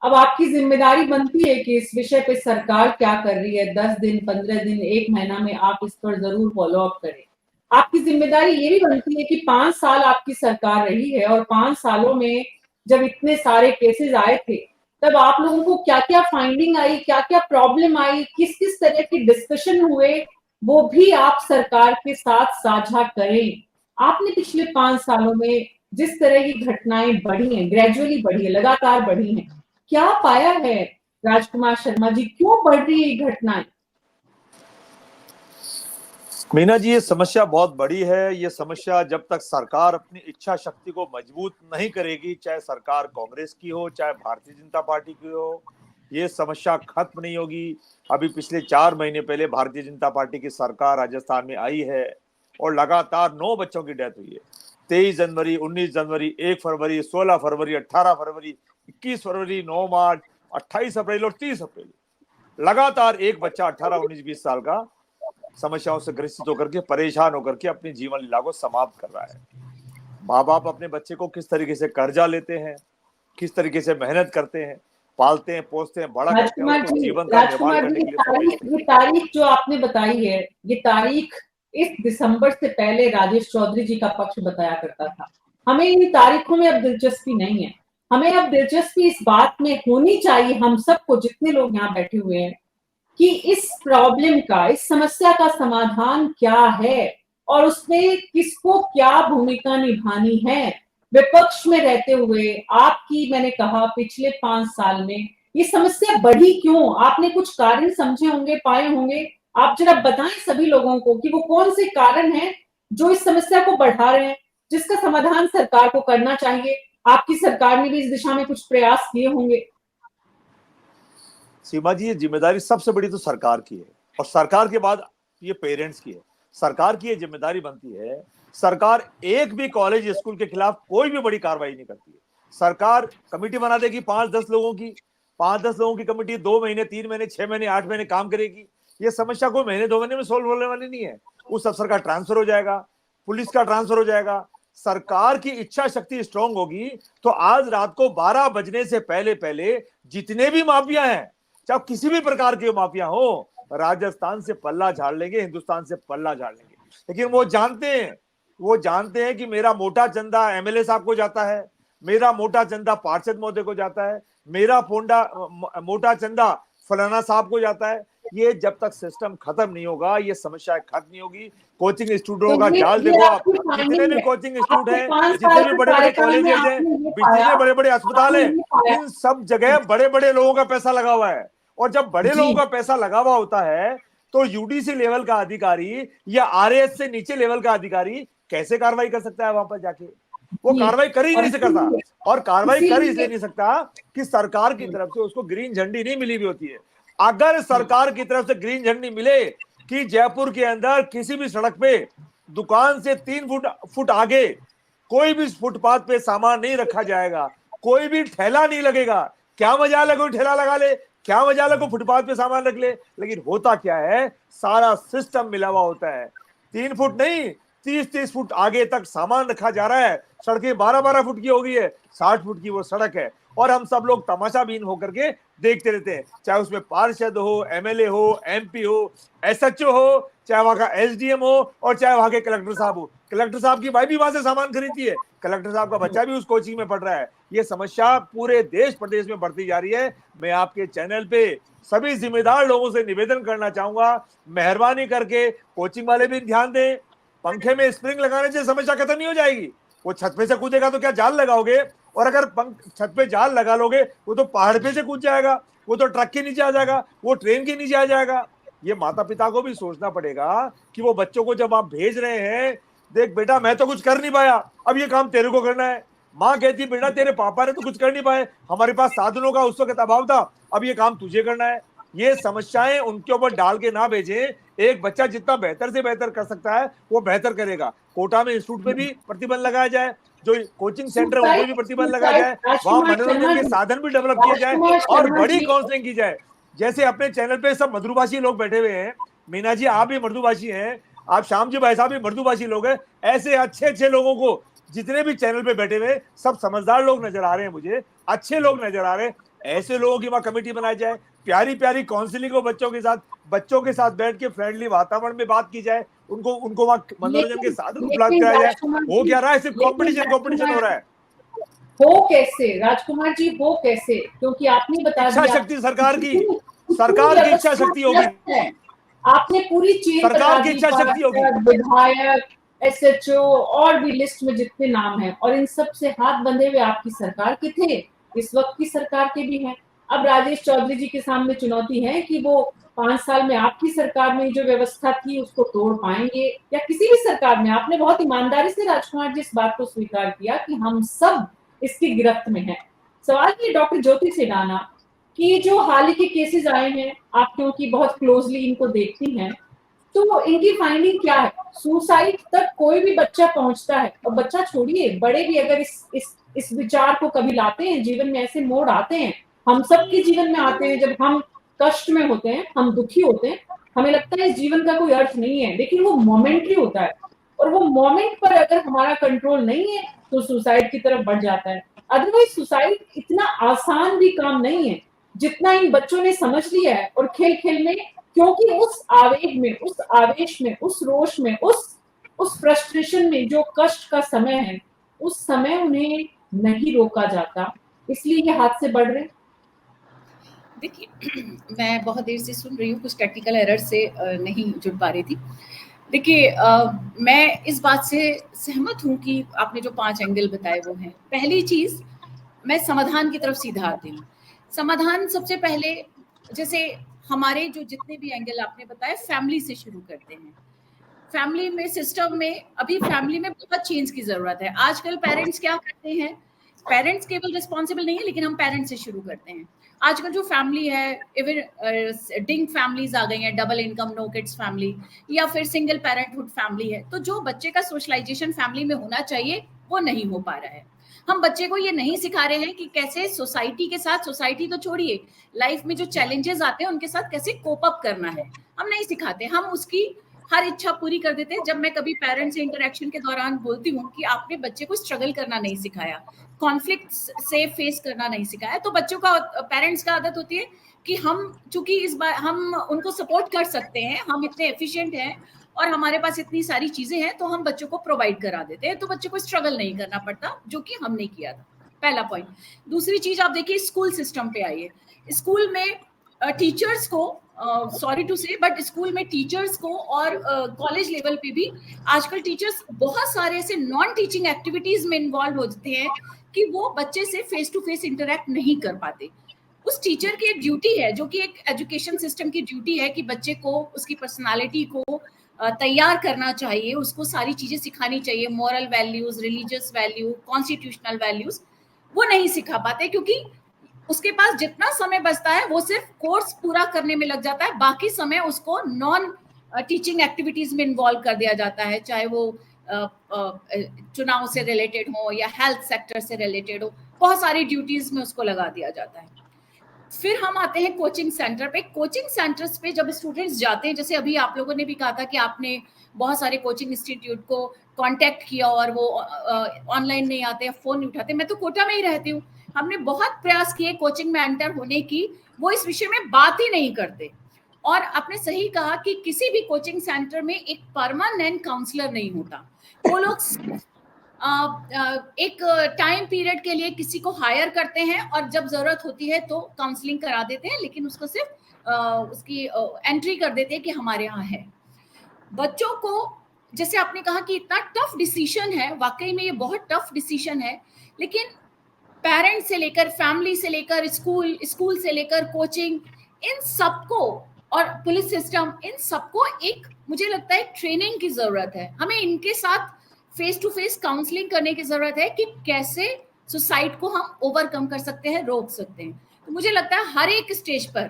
अब आपकी जिम्मेदारी बनती है कि इस विषय पे सरकार क्या कर रही है, 10 दिन, 15 दिन, 1 महीना में आप इस पर जरूर फॉलो अप करें। आपकी जिम्मेदारी ये भी बनती है कि 5 साल आपकी सरकार रही है और 5 सालों में जब इतने सारे केसेस आए थे, तब आप लोगों को क्या-क्या फाइंडिंग आई, क्या-क्या प्रॉब्लम आई, किस-किस तरह के डिस्कशन हुए, वो भी आप सरकार के साथ साझा करें। आपने पिछले 5 सालों में जिस तरह की घटनाएं बढ़ी हैं, ग्रेजुअली बढ़ी है, लगातार बढ़ी हैं, क्या पाया है राजकुमार शर्मा जी, क्यों बढ़ रही है ये घटनाएं? मीना जी, ये समस्या बहुत बड़ी है। ये समस्या जब तक सरकार अपनी इच्छा शक्ति को मजबूत नहीं करेगी, चाहे सरकार कांग्रेस की हो, चाहे भारतीय जनता पार्टी की हो, ये समस्या खत्म नहीं होगी। अभी पिछले 4 महीने पहले भारतीय जनता पार्टी की सरकार राजस्थान में आई है और लगातार 9 बच्चों की डेथ हुई है। 23 जनवरी, 19 जनवरी, 1 फरवरी, 16 फरवरी, 18 फरवरी, 21 फरवरी, 9 मार्च, 28 अप्रैल और 30 अप्रैल, लगातार एक बच्चा 18, 19, 20 साल का समस्याओं से ग्रसित होकर के, परेशान होकर के अपनी जीवन लीला को समाप्त कर रहा है। माँ बाप अपने बच्चे को किस तरीके से कर्जा लेते हैं, किस तरीके से मेहनत करते हैं, पालते हैं, पोसते हैं, बड़ा करते हैं, उसको जीवन का निर्माण करने के लिए। ये तारीख जो आपने बताई है, ये तारीख इस दिसंबर से पहले राजेश चौधरी जी का पक्ष बताया करता था। हमें इन तारीखों में अब दिलचस्पी नहीं है। हमें अब दिलचस्पी इस बात में होनी चाहिए, हम सबको, जितने लोग यहाँ बैठे हुए हैं, कि इस प्रॉब्लम का, इस समस्या का समाधान क्या है और उसमें किसको क्या भूमिका निभानी है। विपक्ष में रहते हुए आपकी, मैंने कहा, पिछले 5 साल में ये समस्या बढ़ी क्यों? आपने कुछ कारण समझे होंगे, पाए होंगे। आप जरा बताएं सभी लोगों को कि वो कौन से कारण हैं जो इस समस्या को बढ़ा रहे हैं, जिसका समाधान सरकार को करना चाहिए। आपकी सरकार ने भी इस दिशा में कुछ प्रयास किए होंगे। सीमा जी, ये जिम्मेदारी सबसे बड़ी तो सरकार की है और सरकार के बाद ये पेरेंट्स की है। सरकार की ये जिम्मेदारी बनती है, सरकार एक भी कॉलेज स्कूल के खिलाफ कोई भी बड़ी कार्रवाई नहीं करती है। सरकार कमेटी बना देगी 5-10 लोगों की, 5-10 लोगों की कमेटी 2 महीने, 3 महीने, 6 महीने, 8 महीने काम करेगी। ये समस्या कोई महीने 2 महीने में सोल्व होने वाली नहीं है। उस अफसर का ट्रांसफर हो जाएगा, पुलिस का ट्रांसफर हो जाएगा। सरकार की इच्छा शक्ति स्ट्रांग होगी तो आज रात को 12 बजने से पहले पहले जितने भी माफिया हैं, चाहे किसी भी प्रकार के माफिया हो, राजस्थान से पल्ला झाड़ लेंगे, हिंदुस्तान से पल्ला झाड़ लेंगे। लेकिन वो जानते हैं कि मेरा मोटा चंदा एमएलए साहब को जाता है, मेरा मोटा चंदा पार्षद महोदय को जाता है, मेरा मोटा चंदा फलाना साहब को जाता है। ये जब तक सिस्टम खत्म नहीं होगा, ये समस्या खत्म नहीं होगी। कोचिंग इंस्टीट्यूटों का जाल देखो आप, जितने भी कोचिंग इंस्टीट्यूट हैं, जितने भी बड़े बड़े कॉलेजेस हैं, जितने बड़े बड़े अस्पताल हैं, इन सब जगह बड़े बड़े लोगों का पैसा लगा हुआ है। और जब बड़े लोगों का पैसा लगा हुआ होता है तो यूडीसी लेवल का अधिकारी या आरएएस से नीचे लेवल का अधिकारी कैसे कार्रवाई कर सकता है? वहां पर जाके वो कार्रवाई कर ही नहीं सकता। और कार्रवाई कर इसलिए नहीं सकता कि सरकार की तरफ से उसको ग्रीन झंडी नहीं मिली हुई होती है। अगर सरकार की तरफ से ग्रीन झंडी मिले कि जयपुर के अंदर किसी भी सड़क पे दुकान से 3 फुट आगे कोई भी फुटपाथ पे सामान नहीं रखा जाएगा, कोई भी ठेला नहीं लगेगा, क्या मजा लगे ठेला लगा ले, क्या मजाल है को फुटपाथ पे सामान रख ले, लेकिन होता क्या है, सारा सिस्टम मिला हुआ होता है। 3 फुट नहीं 30-30 फुट आगे तक सामान रखा जा रहा है। सड़कें 12-12 फुट की हो गई है, 60 फुट की वो सड़क है, और हम सब लोग तमाशाबीन होकर के देखते रहते हैं। चाहे उसमें पार्षद हो, एमएलए हो, एमपी हो, एसएचओ हो, चाहे वहां का एसडीएम हो, और चाहे वहां के कलेक्टर साहब हो। कलेक्टर साहब की भाई भी वहां से सामान खरीदती है, कलेक्टर साहब का बच्चा भी उस कोचिंग में पढ़ रहा है। ये समस्या पूरे देश प्रदेश में बढ़ती जा रही है। मैं आपके चैनल पे सभी जिम्मेदार लोगों से निवेदन करना चाहूंगा, मेहरबानी करके कोचिंग वाले भी ध्यान दें। पंखे में स्प्रिंग लगाने से समस्या खत्म नहीं हो जाएगी। वो छत पे से कूदेगा तो क्या जाल लगाओगे, और अगर छत पे जाल लगा लोगे वो तो पहाड़ पे से कूद जाएगा, वो तो ट्रक के नीचे आ जाएगा, वो ट्रेन के नीचे आ जाएगा। ये माता पिता को भी सोचना पड़ेगा कि वो बच्चों को जब आप भेज रहे हैं, देख बेटा मैं तो कुछ कर नहीं पाया, अब ये काम तेरे को करना है। माँ कहती बेटा तेरे पापा ने तो कुछ कर नहीं पाए, हमारे पास साधनों का उस वक्त अभाव था, अब ये काम तुझे करना है। ये समस्याएं उनके ऊपर डाल के ना भेजें। एक बच्चा जितना बेहतर से बेहतर कर सकता है वो बेहतर करेगा। कोटा में इंस्टीट्यूट पे भी प्रतिबंध लगाया जाए, जो कोचिंग सेंटर है उनको भी प्रतिबंध लगाया जाए, वहां मनोरंजन के साधन भी डेवलप किए जाए और बड़ी काउंसलिंग की जाए। जैसे अपने चैनल पे सब मधुभाषी लोग बैठे हुए हैं, मीना जी आप भी मधुभाषी हैं, आप श्याम जी भाई साहब भी मधुभाषी लोग हैं, ऐसे अच्छे अच्छे लोगों को जितने भी चैनल पे बैठे हुए सब समझदार लोग नजर आ रहे हैं, मुझे अच्छे लोग नजर आ रहे हैं। ऐसे लोगों की वहां कमेटी बनाई जाए, प्यारी प्यारी काउंसलिंग हो, बच्चों के साथ बैठ के फ्रेंडली वातावरण में बात की जाए, उनको वहां मनोरंजन के साधन उपलब्ध कराया जाए। हो क्या रहा है, सिर्फ कंपटीशन हो रहा है। हो कैसे राजकुमार जी, हो कैसे? क्योंकि आपने बता दिया इच्छा शक्ति सरकार की इच्छा शक्ति होगी, आपने पूरी चेन सरकार की इच्छा शक्ति होगी। विधायक, एसएचओ और भी लिस्ट में जितने नाम हैं, और इन सब से हाथ बंधे हुए आपकी सरकार के थे, इस वक्त की सरकार के भी हैं। अब राजेश चौधरी जी के सामने चुनौती है कि वो 5 साल में आपकी सरकार में जो व्यवस्था थी उसको तोड़ पाएंगे, या किसी भी सरकार में। आपने बहुत ईमानदारी से राजकुमार जी इस बात को स्वीकार किया कि हम सब इसकी गिरफ्त में हैं। सवाल ये डॉक्टर ज्योति सेडाना कि जो हाल ही के केसेस आए हैं, आप क्योंकि बहुत क्लोजली इनको देखती हैं, तो इनकी फाइंडिंग क्या है? सुसाइड तक कोई भी बच्चा पहुंचता है, और बच्चा छोड़िए बड़े भी अगर इस विचार को कभी लाते हैं, जीवन में ऐसे मोड़ आते हैं, हम सबके जीवन में आते हैं, जब हम कष्ट में होते हैं, हम दुखी होते हैं, हमें लगता है इस जीवन का कोई अर्थ नहीं है, लेकिन वो मोमेंटरी होता है, और वो मोमेंट पर अगर हमारा कंट्रोल नहीं है तो सुसाइड की तरफ बढ़ जाता है। अदरवाइज सुसाइड इतना आसान भी काम नहीं है जितना इन बच्चों ने समझ लिया है, और खेल खेल में, क्योंकि उस आवेग में, उस आवेश में, उस रोष में, उस फ्रस्ट्रेशन में जो कष्ट का समय है, उस समय उन्हें नहीं रोका जाता, इसलिए ये हादसे बढ़ रहे। देखिए मैं बहुत देर से सुन रही हूँ, कुछ टेक्निकल एरर से नहीं जुड़ पा रही थी। देखिए मैं इस बात से सहमत हूँ कि आपने जो 5 एंगल बताए वो हैं। पहली चीज, मैं समाधान की तरफ सीधा आती हूँ। समाधान सबसे पहले, जैसे हमारे जो जितने भी एंगल आपने बताए, फैमिली से शुरू करते हैं। फैमिली में, सिस्टम में, अभी फैमिली में बहुत चेंज की जरूरत है। आजकल पेरेंट्स क्या करते हैं, पेरेंट्स केवल रिस्पॉन्सिबल नहीं है, लेकिन हम पेरेंट्स से शुरू करते हैं। आजकल जो फैमिली है, इवन डिंग फैमिलीज आ गई हैं, double income no kids family, या फिर सिंगल पेरेंटहुड फैमिली है। तो जो बच्चे का सोशलाइजेशन फैमिली में होना चाहिए वो नहीं हो पा रहा है। हम बच्चे को ये नहीं सिखा रहे हैं कि कैसे सोसाइटी के साथ, सोसाइटी तो छोड़िए, लाइफ में जो चैलेंजेस आते हैं उनके साथ कैसे कोप अप करना है, हम नहीं सिखाते। हम उसकी हर इच्छा पूरी कर देते हैं। जब मैं कभी पेरेंट्स से इंटरेक्शन के दौरान बोलती हूँ कि आपने बच्चे को स्ट्रगल करना नहीं सिखाया, कॉन्फ्लिक्ट से फेस करना नहीं सिखाया, तो बच्चों का, पेरेंट्स का आदत होती है कि हम चूंकि इस बार हम उनको सपोर्ट कर सकते हैं, हम इतने एफिशिएंट हैं और हमारे पास इतनी सारी चीजें हैं, तो हम बच्चों को प्रोवाइड करा देते हैं, तो बच्चे को स्ट्रगल नहीं करना पड़ता, जो कि हमने किया था। पहला पॉइंट। दूसरी चीज आप देखिए, स्कूल सिस्टम पे आइए। स्कूल में टीचर्स को, सॉरी टू से, बट स्कूल में टीचर्स को और कॉलेज लेवल पे भी आजकल टीचर्स बहुत सारे ऐसे नॉन टीचिंग एक्टिविटीज में इन्वॉल्व होते हैं कि वो बच्चे से फेस टू फेस इंटरेक्ट नहीं कर पाते। उस टीचर की एक ड्यूटी है, जो कि एक एजुकेशन सिस्टम की ड्यूटी है, कि बच्चे को उसकी पर्सनालिटी को तैयार करना चाहिए, उसको सारी चीजें सिखानी चाहिए, moral values, religious value, constitutional values. वो नहीं सिखा पाते क्योंकि उसके पास जितना समय बचता है वो सिर्फ कोर्स पूरा करने में लग जाता है, बाकी समय उसको नॉन टीचिंग एक्टिविटीज में इन्वॉल्व कर दिया जाता है, चाहे वो चुनाव से रिलेटेड हो या हेल्थ सेक्टर से रिलेटेड हो, बहुत सारी ड्यूटीज में उसको लगा दिया जाता है। फिर हम आते हैं कोचिंग सेंटर पे। कोचिंग सेंटर्स पे जब स्टूडेंट्स जाते हैं, जैसे अभी आप लोगों ने भी कहा था कि आपने बहुत सारे कोचिंग इंस्टीट्यूट को कांटेक्ट किया और वो ऑनलाइन नहीं आते, फोन नहीं उठाते। मैं तो कोटा में ही रहती हूँ, हमने बहुत प्रयास किए कोचिंग में एंटर होने की, वो इस विषय में बात ही नहीं करते। और आपने सही कहा कि किसी भी कोचिंग सेंटर में एक परमानेंट काउंसलर नहीं होता। वो लोग एक टाइम पीरियड के लिए किसी को हायर करते हैं और जब जरूरत होती है तो काउंसलिंग करा देते हैं, लेकिन उसको सिर्फ उसकी एंट्री कर देते हैं कि हमारे यहाँ है। बच्चों को, जैसे आपने कहा कि इतना टफ डिसीजन है, वाकई में ये बहुत टफ डिसीजन है, लेकिन पेरेंट्स से लेकर, फैमिली से लेकर, स्कूल से लेकर कोचिंग, इन सबको, और पुलिस सिस्टम, इन सबको एक, मुझे लगता है, ट्रेनिंग की जरूरत है। हमें इनके साथ फेस टू फेस काउंसलिंग करने की जरूरत है कि कैसे सुसाइड को हम ओवरकम कर सकते हैं, रोक सकते हैं। तो मुझे लगता है हर एक स्टेज पर,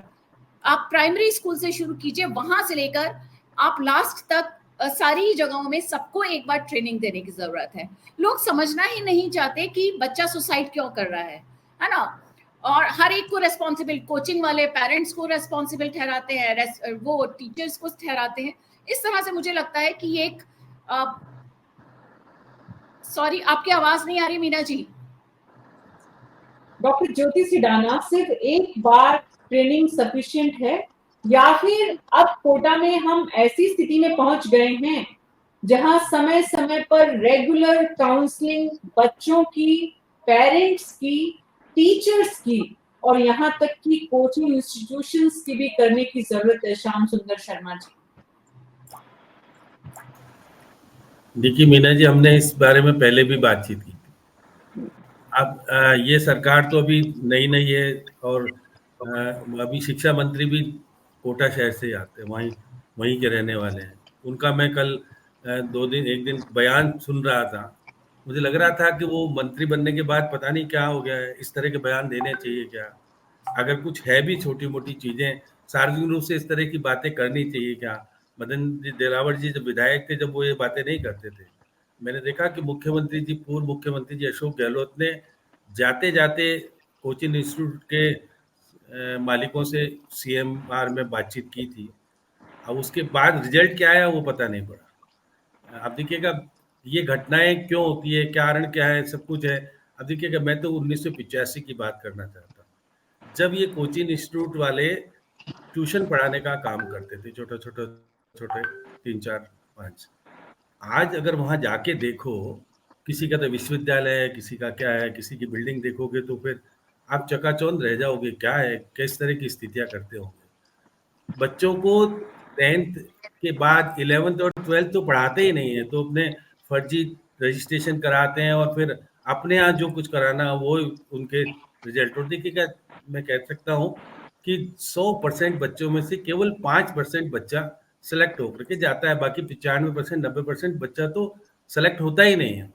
आप प्राइमरी स्कूल से शुरू कीजिए, वहां से लेकर आप लास्ट तक सारी जगहों में सबको एक बार ट्रेनिंग देने की जरूरत है। लोग समझना ही नहीं चाहते कि बच्चा सुसाइड क्यों कर रहा है ना, और हर एक को रेस्पॉन्सिबल, कोचिंग वाले पेरेंट्स को रेस्पॉन्सिबल ठहराते हैं, वो टीचर्स को ठहराते हैं। इस तरह से मुझे लगता है कि ये एक सॉरी, आपकी आवाज नहीं आ रही मीना जी। डॉक्टर ज्योति सिडाना, सिर्फ एक बार ट्रेनिंग सफिशिएंट है या फिर अब कोटा में हम ऐसी स्थिति में पहुंच गए हैं जहां समय समय पर रेगुलर काउंसलिंग बच्चों की, पेरेंट्स की, टीचर्स की और यहाँ तक कि कोचिंग इंस्टीट्यूशंस की भी करने की जरूरत है? श्याम सुंदर शर्मा जी। देखिए मीना जी, हमने इस बारे में पहले भी बातचीत की थी। अब ये सरकार तो अभी नई नई है और अभी शिक्षा मंत्री भी कोटा शहर से आते हैं, वहीं के रहने वाले हैं। उनका मैं कल एक दिन बयान सुन रहा था, मुझे लग रहा था कि वो मंत्री बनने के बाद पता नहीं क्या हो गया है, इस तरह के बयान देने चाहिए क्या? अगर कुछ है भी छोटी मोटी चीजें, सार्वजनिक रूप से इस तरह की बातें करनी चाहिए क्या? मदन जी दिलावर जी जब विधायक थे, जब वो ये बातें नहीं करते थे। मैंने देखा कि मुख्यमंत्री जी, पूर्व मुख्यमंत्री जी अशोक गहलोत ने जाते जाते कोचिंग इंस्टीट्यूट के मालिकों से CMR में बातचीत की थी। अब उसके बाद रिजल्ट क्या आया वो पता नहीं पड़ा। आप देखिएगा ये घटनाएं क्यों होती है, कारण क्या है, सब कुछ है। अब देखिएगा, मैं तो 1985 की बात करना चाहता हूँ, जब ये कोचिंग इंस्टीट्यूट वाले ट्यूशन पढ़ाने का काम करते थे, छोटे 3, 4, 5। आज अगर वहां जाके देखो, किसी का तो विश्वविद्यालय है, किसी का क्या है, किसी की बिल्डिंग देखोगे तो फिर आप चकाचौंध रह जाओगे, क्या है, किस तरह की स्थितियां करते होंगे। बच्चों को 10th के बाद 11th और 12th तो पढ़ाते ही नहीं है, तो अपने फर्जी रजिस्ट्रेशन कराते हैं और फिर अपने यहाँ जो कुछ कराना वो उनके रिजल्ट। और देखिएगा, मैं कह सकता हूँ कि 100% बच्चों में से केवल 5% बच्चा सेलेक्ट होकर के जाता है, बाकी 95% 90% बच्चा तो सेलेक्ट होता ही नहीं है।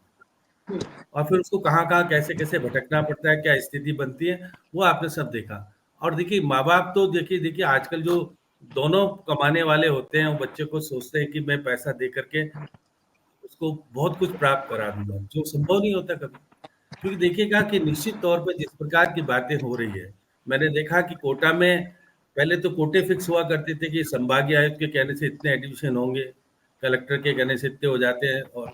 और फिर उसको कहाँ कहाँ कैसे कैसे भटकना पड़ता है, क्या स्थिति बनती है, वो आपने सब देखा। और देखिए माँ बाप तो देखिए आजकल जो दोनों कमाने वाले होते हैं, वो बच्चे को सोचते हैं कि मैं पैसा दे करके उसको बहुत कुछ प्राप्त करा दूंगा, जो संभव नहीं होता कभी। क्योंकि देखिएगा कि निश्चित तौर पर जिस प्रकार की बातें हो रही है, मैंने देखा कि कोटा में पहले तो कोटे फिक्स हुआ करते थे कि संभागीय आयुक्त के कहने से इतने एडमिशन होंगे, कलेक्टर के कहने से इतने हो जाते हैं, और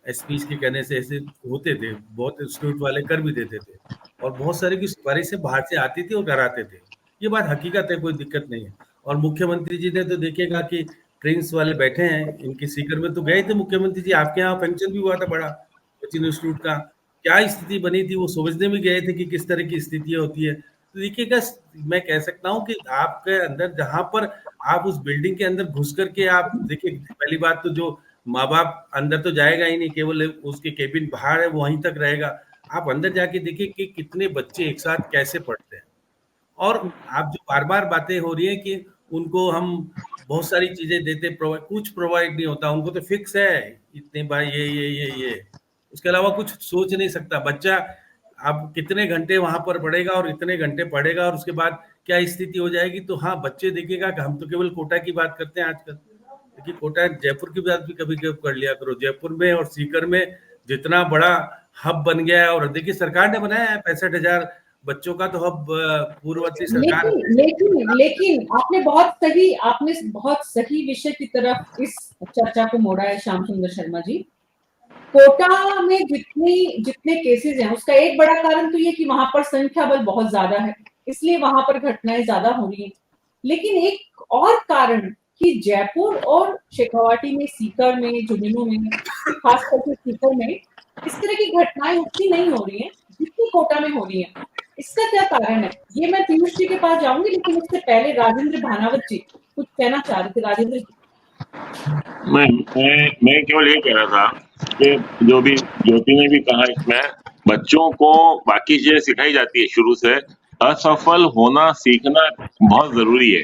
SP के कहने से ऐसे होते थे। बहुत इंस्टीट्यूट वाले कर भी देते थे और बहुत सारे की सिफारिशें बाहर से आती थी और कराते थे। ये बात हकीकत है, कोई दिक्कत नहीं है। और मुख्यमंत्री जी ने तो देखिएगा कि ट्रेन्स वाले बैठे हैं, इनकी सीकर में तो गए थे मुख्यमंत्री जी, आपके यहाँ फंक्शन भी हुआ था बड़ा कोचिंग इंस्टीट्यूट का, क्या स्थिति बनी थी वो समझने भी गए थे कि किस तरह की स्थितियां होती है। तो देखिएगा, मैं कह सकता हूँ कि आपके अंदर जहां पर आप उस बिल्डिंग के अंदर घुस करके आप देखिए, पहली बात तो जो माँ बाप अंदर तो जाएगा ही नहीं, केवल उसके केबिन बाहर है, वो वहीं तक रहेगा। आप अंदर जाके देखिए कि कितने बच्चे एक साथ कैसे पढ़ते हैं। और आप जो बार बार बातें हो रही है कि उनको हम बहुत सारी चीजें देते, कुछ प्रोवाइड नहीं होता, उनको तो फिक्स है इतने बार ये उसके अलावा कुछ सोच नहीं सकता बच्चा। अब कितने घंटे वहां पर पढ़ेगा और इतने घंटे पढ़ेगा और उसके बाद क्या स्थिति हो जाएगी। तो हाँ, बच्चे देखिएगा कि हम तो केवल कोटा की बात करते हैं आजकल, देखिए कोटा, जयपुर की बात भी कभी कभी कर लिया करो। जयपुर में और सीकर में जितना बड़ा हब बन गया है, और देखिए सरकार ने बनाया है 65,000 बच्चों का तो अब पूर्ववर्ती सरकार लेकिन आपने बहुत सही विषय की तरफ इस चर्चा को मोड़ा है श्याम सुंदर शर्मा जी। कोटा में जितने केसेस हैं उसका एक बड़ा कारण तो ये कि वहां पर संख्या बल बहुत ज्यादा है, इसलिए वहां पर घटनाएं ज्यादा हो रही हैं। लेकिन एक और कारण कि जयपुर और शेखावाटी में, सीकर में, झुंझुनू में, खास करके सीकर में इस तरह की घटनाएं उतनी नहीं हो रही हैं जितनी कोटा में हो रही हैं। इसका क्या कारण है? ये मैं पीयूष जी के पास जाऊंगी, लेकिन उससे पहले राजेंद्र भानावत जी कुछ कहना चाह रहे थे। राजेंद्र जी। मैं केवल ये कह रहा था कि जो भी ज्योति ने भी कहा, इसमें बच्चों को बाकी चीजें सिखाई जाती है शुरू से। असफल होना सीखना बहुत जरूरी है।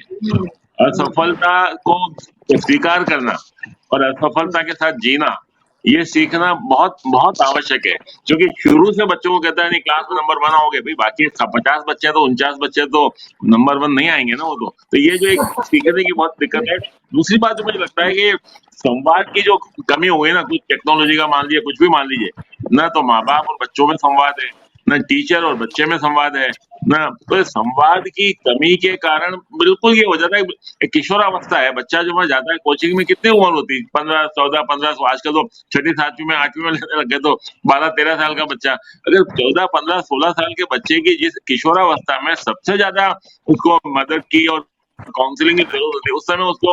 असफलता को स्वीकार करना और असफलता के साथ जीना, ये सीखना बहुत बहुत आवश्यक है। क्योंकि शुरू से बच्चों को कहता है नहीं क्लास में नंबर 1 आओगे, भाई बाकी 50 बच्चे तो 49 बच्चे तो नंबर 1 नहीं आएंगे ना वो तो ये जो एक सीखने की बहुत दिक्कत है। दूसरी बात जो मुझे लगता है कि संवाद की जो कमी हो गई ना, कुछ टेक्नोलॉजी का मान लीजिए, कुछ भी मान लीजिए ना, तो माँ बाप और बच्चों में संवाद है, ना टीचर और बच्चे में संवाद है ना। तो संवाद की कमी के कारण बिल्कुल ये हो जाता है, एक किशोरावस्था है। बच्चा जो वहां जाता है कोचिंग में, कितनी उम्र होती है? 15, 14, 15, आजकल तो 6ठी 7वीं में 8वीं में लेने लग गए, तो 12, 13 साल का बच्चा। अगर 14, 15, 16 साल के बच्चे की जिस किशोरावस्था में सबसे ज्यादा उसको मदद की और काउंसलिंग की जरूरत होती है, उस समय उसको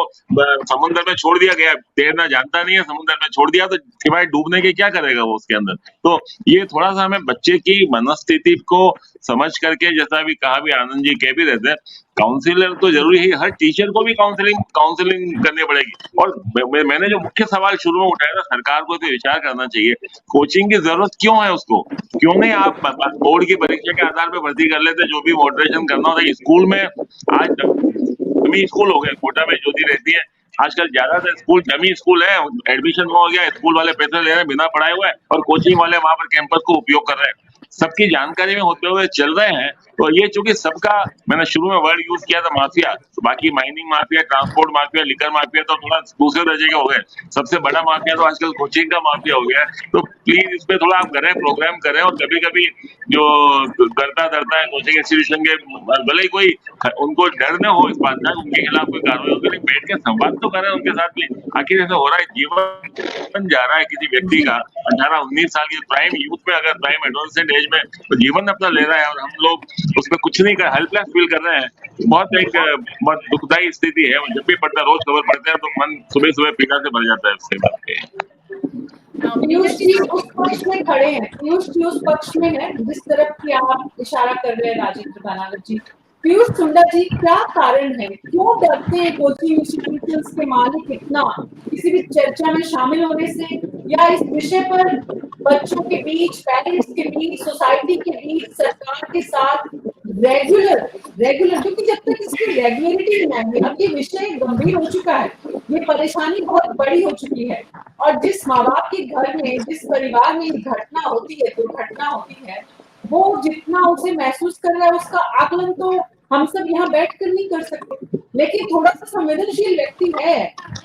समुद्र में छोड़ दिया गया। तैरना जानता नहीं है, समुद्र में छोड़ दिया, तो सिवाय डूबने के क्या करेगा वो उसके अंदर। तो ये थोड़ा सा हमें बच्चे की मनस्थिति को समझ करके, जैसा भी कहा भी आनंद जी कह भी रहते हैं, काउंसलर तो जरूरी है, हर टीचर को भी काउंसलिंग करनी पड़ेगी। और मैंने जो मुख्य सवाल शुरू में उठाया था, सरकार को तो विचार करना चाहिए, कोचिंग की जरूरत क्यों है उसको? क्यों नहीं आप बोर्ड की परीक्षा के आधार पर भर्ती कर लेते? जो भी मॉडरेशन करना होता है स्कूल में। आज डमी स्कूल हो गए, कोटा में ज्योति रहती है, आजकल ज्यादातर स्कूल डमी स्कूल है। एडमिशन हो गया, स्कूल वाले पैसे ले रहे हैं बिना पढ़ाए हुए, और कोचिंग वाले वहां पर कैंपस को उपयोग कर रहे हैं, सबकी जानकारी में होते हुए चल रहे हैं। तो ये चूंकि सबका, मैंने शुरू में वर्ड यूज किया था माफिया, तो बाकी mining mafia, transport mafia, liquor mafia तो थोड़ा दूसरे दर्जे के हो गए। सबसे बड़ा माफिया तो आजकल कोचिंग का माफिया हो गया है। तो प्लीज इस पे थोड़ा आप करें, प्रोग्राम करें, और कभी कभी जो करता धरता है कोचिंग इंस्टीट्यूशन के, भले ही कोई उनको डर न हो इस बात का, उनके खिलाफ कोई कार्रवाई होगी, नहीं बैठ के संवाद तो करें उनके साथ भी। आखिर ऐसा हो रहा है, जीवन जा रहा है किसी व्यक्ति का 18-19 साल की प्राइम यूथ में, अगर प्राइम एडोलेसेंट एज में, तो जीवन अपना ले रहा है, और हम लोग उसमें कुछ नहीं कर, हेल्पलेस फील कर रहे हैं। बहुत दुखदायी स्थिति है। जब भी पढ़ता, रोज खबर पढ़ते हैं तो मन सुबह सुबह पीड़ा से भर जाता है उससे बात के। पीयूष जी उस पक्ष में खड़े हैं, पीयूष जी उस पक्ष में है जिस तरफ की आप इशारा कर रहे हैं राजेंद्र भानावत जी। पीयूष सुंदर जी, क्या कारण है, क्यों डरते हैं कोचिंग इंस्टीट्यूशंस के मालिक इतना किसी भी चर्चा में शामिल होने से, या इस विषय पर बच्चों के बीच, पेरेंट्स के बीच, सोसाइटी के बीच सरकार के साथ रेगुलर, क्योंकि जब तक इसकी रेगुलरिटी नहीं आएगी, अब ये विषय गंभीर हो चुका है, ये परेशानी बहुत बड़ी हो चुकी है, और जिस माँ बाप के घर में, जिस परिवार में घटना होती है, दुर्घटना होती है, वो जितना उसे महसूस कर रहा है उसका आकलन तो हम सब यहाँ बैठ कर नहीं कर सकते। लेकिन थोड़ा सा संवेदनशील व्यक्ति है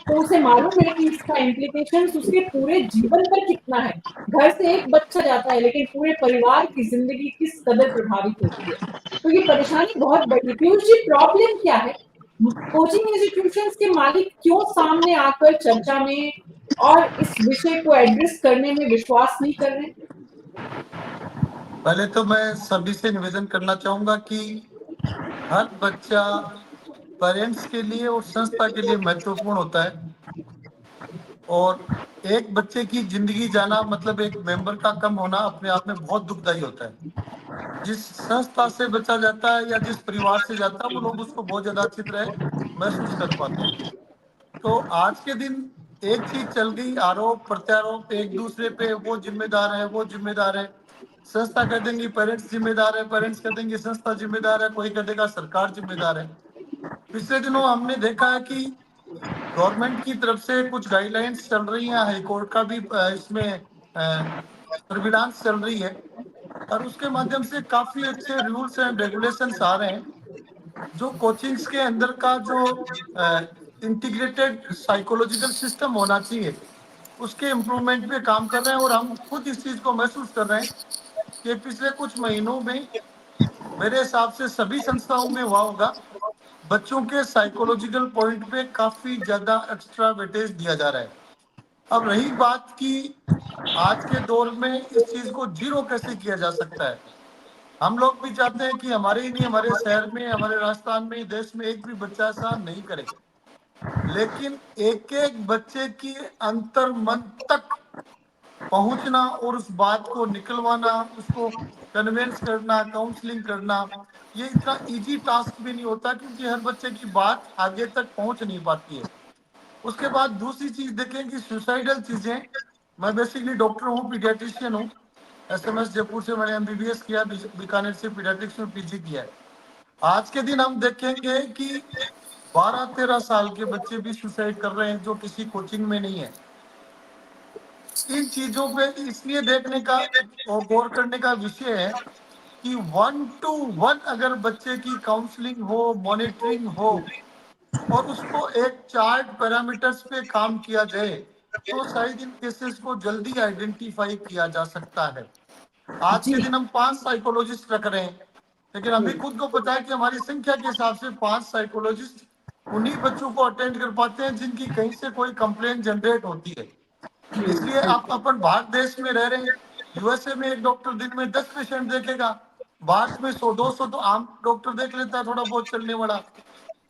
तो उसे मालूम है कि इसका इम्प्लीकेशन उसके पूरे जीवन पर कितना है। घर से एक बच्चा जाता है लेकिन पूरे परिवार की जिंदगी किस कदर प्रभावित होती है। तो ये परेशानी बहुत बड़ी। पीयूष जी, प्रॉब्लम क्या है? कोचिंग इंस्टीट्यूशंस के मालिक क्यों सामने आकर चर्चा में और इस विषय को एड्रेस करने में विश्वास नहीं कर रहे? पहले तो मैं सभी से निवेदन करना चाहूंगा कि हर बच्चा पेरेंट्स के लिए और संस्था के लिए महत्वपूर्ण होता है, और एक बच्चे की जिंदगी जाना मतलब एक मेंबर का कम होना अपने आप में बहुत दुखदायी होता है। जिस संस्था से बच्चा जाता है या जिस परिवार से जाता है, वो लोग उसको बहुत ज्यादा अच्छी तरह महसूस कर पाते हैं। तो आज के दिन एक चीज चल गई, आरोप प्रत्यारोप एक दूसरे पे, वो जिम्मेदार है, वो जिम्मेदार है। संस्था कह देंगी पेरेंट्स जिम्मेदार है, पेरेंट्स कह देंगे संस्था जिम्मेदार है, कोई कह देगा सरकार जिम्मेदार है। पिछले दिनों हमने देखा है कि गवर्नमेंट की तरफ से कुछ गाइडलाइंस चल रही हैं, हाईकोर्ट का भी इसमें सर्विलांस चल रही है, और उसके माध्यम से काफी अच्छे रूल्स एंड रेगुलेशंस आ रहे हैं जो कोचिंग्स के अंदर का जो इंटीग्रेटेड साइकोलॉजिकल सिस्टम होना चाहिए उसके इम्प्रूवमेंट पे काम कर रहे हैं। और हम खुद इस चीज को महसूस कर रहे हैं कि पिछले कुछ महीनों में मेरे हिसाब से सभी संस्थाओं में हुआ होगा, बच्चों के साइकोलॉजिकल पॉइंट पे काफी ज्यादा एक्स्ट्रा वेटेज दिया जा रहा है। अब रही बात कि आज के दौर में इस चीज को जीरो कैसे किया जा सकता है। हम लोग भी चाहते हैं कि हमारे ही नहीं, हमारे शहर में, हमारे राजस्थान में, देश में एक भी बच्चा ऐसा नहीं करे, लेकिन एक एक बच्चे की अंतर मन तक पहुंचना और उस बात को निकलवाना, उसको कन्विंस करना, काउंसलिंग करना, ये इतना इजी टास्क भी नहीं होता, क्योंकि हर बच्चे की बात आगे तक पहुंच नहीं पाती है। उसके बाद दूसरी चीज देखें कि सुसाइडल चीजें, मैं बेसिकली डॉक्टर हूँ, पीडियाट्रिशियन हूँ, SMS जयपुर से मैंने MBBS किया, बीकानेर से पीडियाट्रिक्स में PG किया है। आज के दिन हम देखेंगे कि 12-13 साल के बच्चे भी सुसाइड कर रहे हैं जो किसी कोचिंग में नहीं है। इन चीजों पे इसलिए देखने का और गौर करने का विषय है कि 1-to-1 अगर बच्चे की काउंसलिंग हो, मॉनिटरिंग हो और उसको एक चार्ट पैरामीटर्स पे काम किया जाए, तो शायद इन केसेस को जल्दी आइडेंटिफाई किया जा सकता है। आज के दिन हम 5 साइकोलॉजिस्ट रख रहे हैं, लेकिन हमें खुद को पता है कि हमारी संख्या के हिसाब से 5 साइकोलॉजिस्ट उन्हीं बच्चों को अटेंड कर पाते हैं जिनकी कहीं से कोई कंप्लेंट जनरेट होती है। इसलिए आप अपन भारत देश में रह रहे हैं, USA में एक डॉक्टर दिन में 10 पेशेंट देखेगा, भारत में 100-200 तो आम डॉक्टर देख लेता है, थोड़ा बहुत चलने वाला।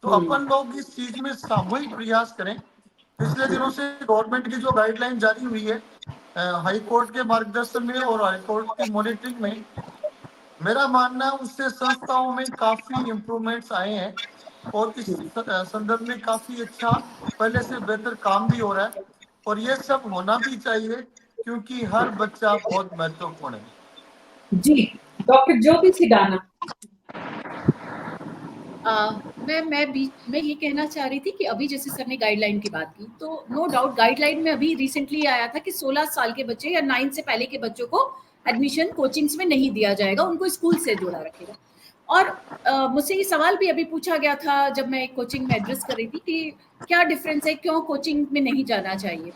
तो अपन लोग इस चीज में सामूहिक प्रयास करें। पिछले दिनों से गवर्नमेंट की जो गाइडलाइन जारी हुई है हाई कोर्ट के मार्गदर्शन में और हाई कोर्ट की मॉनिटरिंग में, मेरा मानना है उससे संस्थाओं में काफी इम्प्रूवमेंट्स आए हैं और इस संदर्भ में काफी अच्छा, पहले से बेहतर काम भी हो रहा है, और ये सब होना भी चाहिए क्योंकि हर बच्चा बहुत महत्वपूर्ण है। जी, डॉक्टर ज्योति सिडाना। मैं ये कहना चाह रही थी कि अभी जैसे सर ने गाइडलाइन की बात की, तो नो डाउट गाइडलाइन में अभी रिसेंटली आया था कि 16 साल के बच्चे या 9 से पहले के बच्चों को एडमिशन कोचिंग्स में नहीं दिया जाएगा, उनको स्कूल से जोड़ा रखेगा। और मुझसे ये सवाल भी अभी पूछा गया था जब मैं कोचिंग में एड्रेस कर रही थी कि क्या डिफरेंस है, क्यों कोचिंग में नहीं जाना चाहिए।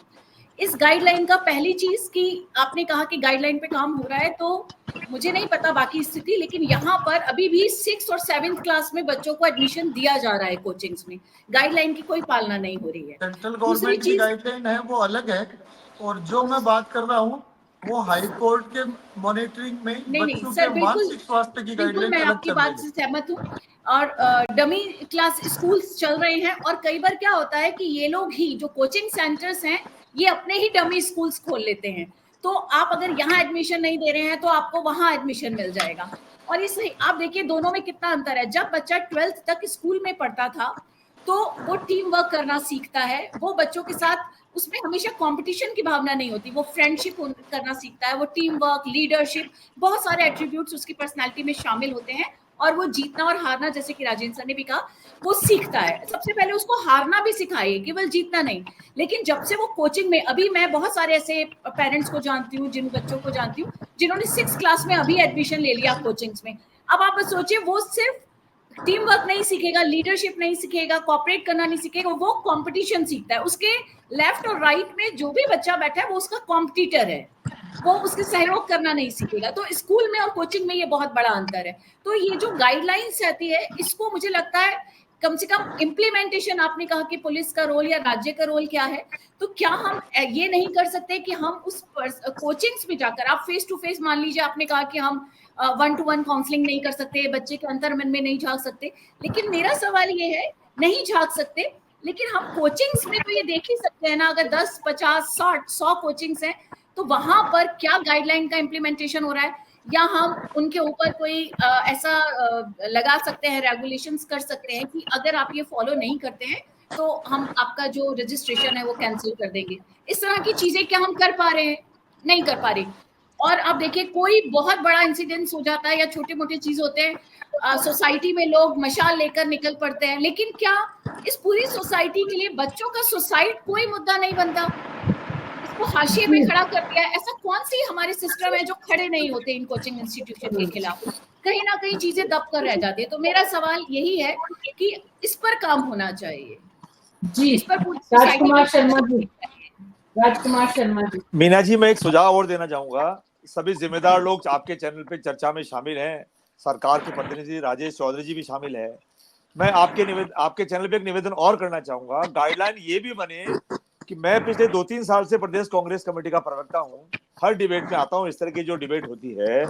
इस गाइडलाइन का पहली चीज कि आपने कहा कि गाइडलाइन पे काम हो रहा है, तो मुझे नहीं पता बाकी स्थिति, लेकिन यहाँ पर अभी भी 6th और 7th क्लास में बच्चों को एडमिशन दिया जा रहा है कोचिंग्स में, गाइडलाइन की कोई पालना नहीं हो रही है। सेंट्रल गवर्नमेंट की गाइडलाइन है वो अलग है, और जो मैं बात कर रहा हूँ वो हाई कोर्ट के मॉनिटरिंग में बच्चों के मानसिक स्वास्थ्य की गाइडलाइन मैं आपकी बात से सहमत हूँ। और डमी क्लास स्कूल्स चल रहे हैं, और कई बार क्या होता है कि ये लोग ही जो कोचिंग सेंटर्स हैं ये अपने ही डमी स्कूल्स खोल लेते हैं, तो आप अगर यहाँ एडमिशन नहीं दे रहे हैं तो आपको वहां एडमिशन मिल जाएगा। और इसलिए आप देखिए दोनों में कितना अंतर है। जब बच्चा 12th तक स्कूल में पढ़ता था तो वो टीम वर्क करना सीखता है, वो बच्चों के साथ उसमें हमेशा कंपटीशन की भावना नहीं होती, वो फ्रेंडशिप करना सीखता है, वो टीम वर्क, लीडरशिप, बहुत सारे एट्रीब्यूट्स उसकी पर्सनालिटी में शामिल होते हैं, और वो जीतना और हारना, जैसे कि राजेंद्र सर ने भी कहा, वो सीखता है। सबसे पहले उसको हारना भी सिखाइए, केवल जीतना नहीं। लेकिन जब से वो कोचिंग में, अभी मैं बहुत सारे ऐसे पेरेंट्स को जानती हूँ, जिन बच्चों को जानती हूँ जिन्होंने 6th क्लास में अभी एडमिशन ले लिया कोचिंग्स में। अब आप सोचिए, वो सिर्फ टीम वर्क नहीं सीखेगा, लीडरशिप नहीं सीखेगा, कोऑपरेट करना नहीं सीखेगा, वो कंपटीशन सीखता है। उसके लेफ्ट और राइट में जो भी बच्चा बैठा है वो उसका कॉम्पिटिटर है, वो उसके सहयोग करना नहीं सीखेगा। तो स्कूल में और कोचिंग में ये बहुत बड़ा अंतर है। तो ये जो गाइडलाइंस रहती है, इसको मुझे लगता है कम से कम इम्प्लीमेंटेशन, आपने कहा कि पुलिस का रोल या राज्य का रोल क्या है, तो क्या हम ये नहीं कर सकते कि हम उस कोचिंग्स में जाकर, आप फेस टू फेस, मान लीजिए आपने कहा कि हम 1-to-1 काउंसलिंग नहीं कर सकते, बच्चे के अंतर मन में नहीं झांक सकते, लेकिन मेरा सवाल ये है, नहीं झांक सकते, लेकिन हम कोचिंग्स में तो ये देख ही सकते हैं ना, अगर 10, 50, 60, 100 कोचिंग्स हैं तो वहां पर क्या गाइडलाइन का इम्प्लीमेंटेशन हो रहा है, या हम उनके ऊपर कोई ऐसा लगा सकते हैं, रेगुलेशंस कर सकते हैं कि अगर आप ये फॉलो नहीं करते हैं तो हम आपका जो रजिस्ट्रेशन है वो कैंसिल कर देंगे। इस तरह की चीजें क्या हम कर पा रहे हैं? नहीं कर पा रहे। और अब देखिए, कोई बहुत बड़ा इंसिडेंस हो जाता है या छोटे मोटे चीज होते हैं, सोसाइटी में लोग मशाल लेकर निकल पड़ते हैं, लेकिन क्या इस पूरी सोसाइटी के लिए बच्चों का सुसाइड कोई मुद्दा नहीं बनता? इसको हाशिए में खड़ा कर दिया है। ऐसा कौन सी हमारे सिस्टम है जो खड़े नहीं होते इन कोचिंग इंस्टीट्यूशन के खिलाफ? कहीं ना कहीं चीजें दब कर रह जाती है। तो मेरा सवाल यही है कि इस पर काम होना चाहिए। जी, इस पर राजकुमार शर्मा जी। राजकुमार शर्मा जी। मीना जी, मैं एक सुझाव और देना चाहूंगा। सभी जिम्मेदार लोग आपके चैनल पे चर्चा में शामिल हैं, सरकार के प्रतिनिधि राजेश चौधरी जी भी शामिल है। मैं आपके चैनल पे एक निवेदन और करना चाहूंगा, गाइडलाइन ये भी बने कि मैं पिछले 2-3 साल से प्रदेश कांग्रेस कमेटी का प्रवक्ता हूं, हर डिबेट में आता हूं। इस तरह की जो डिबेट होती है,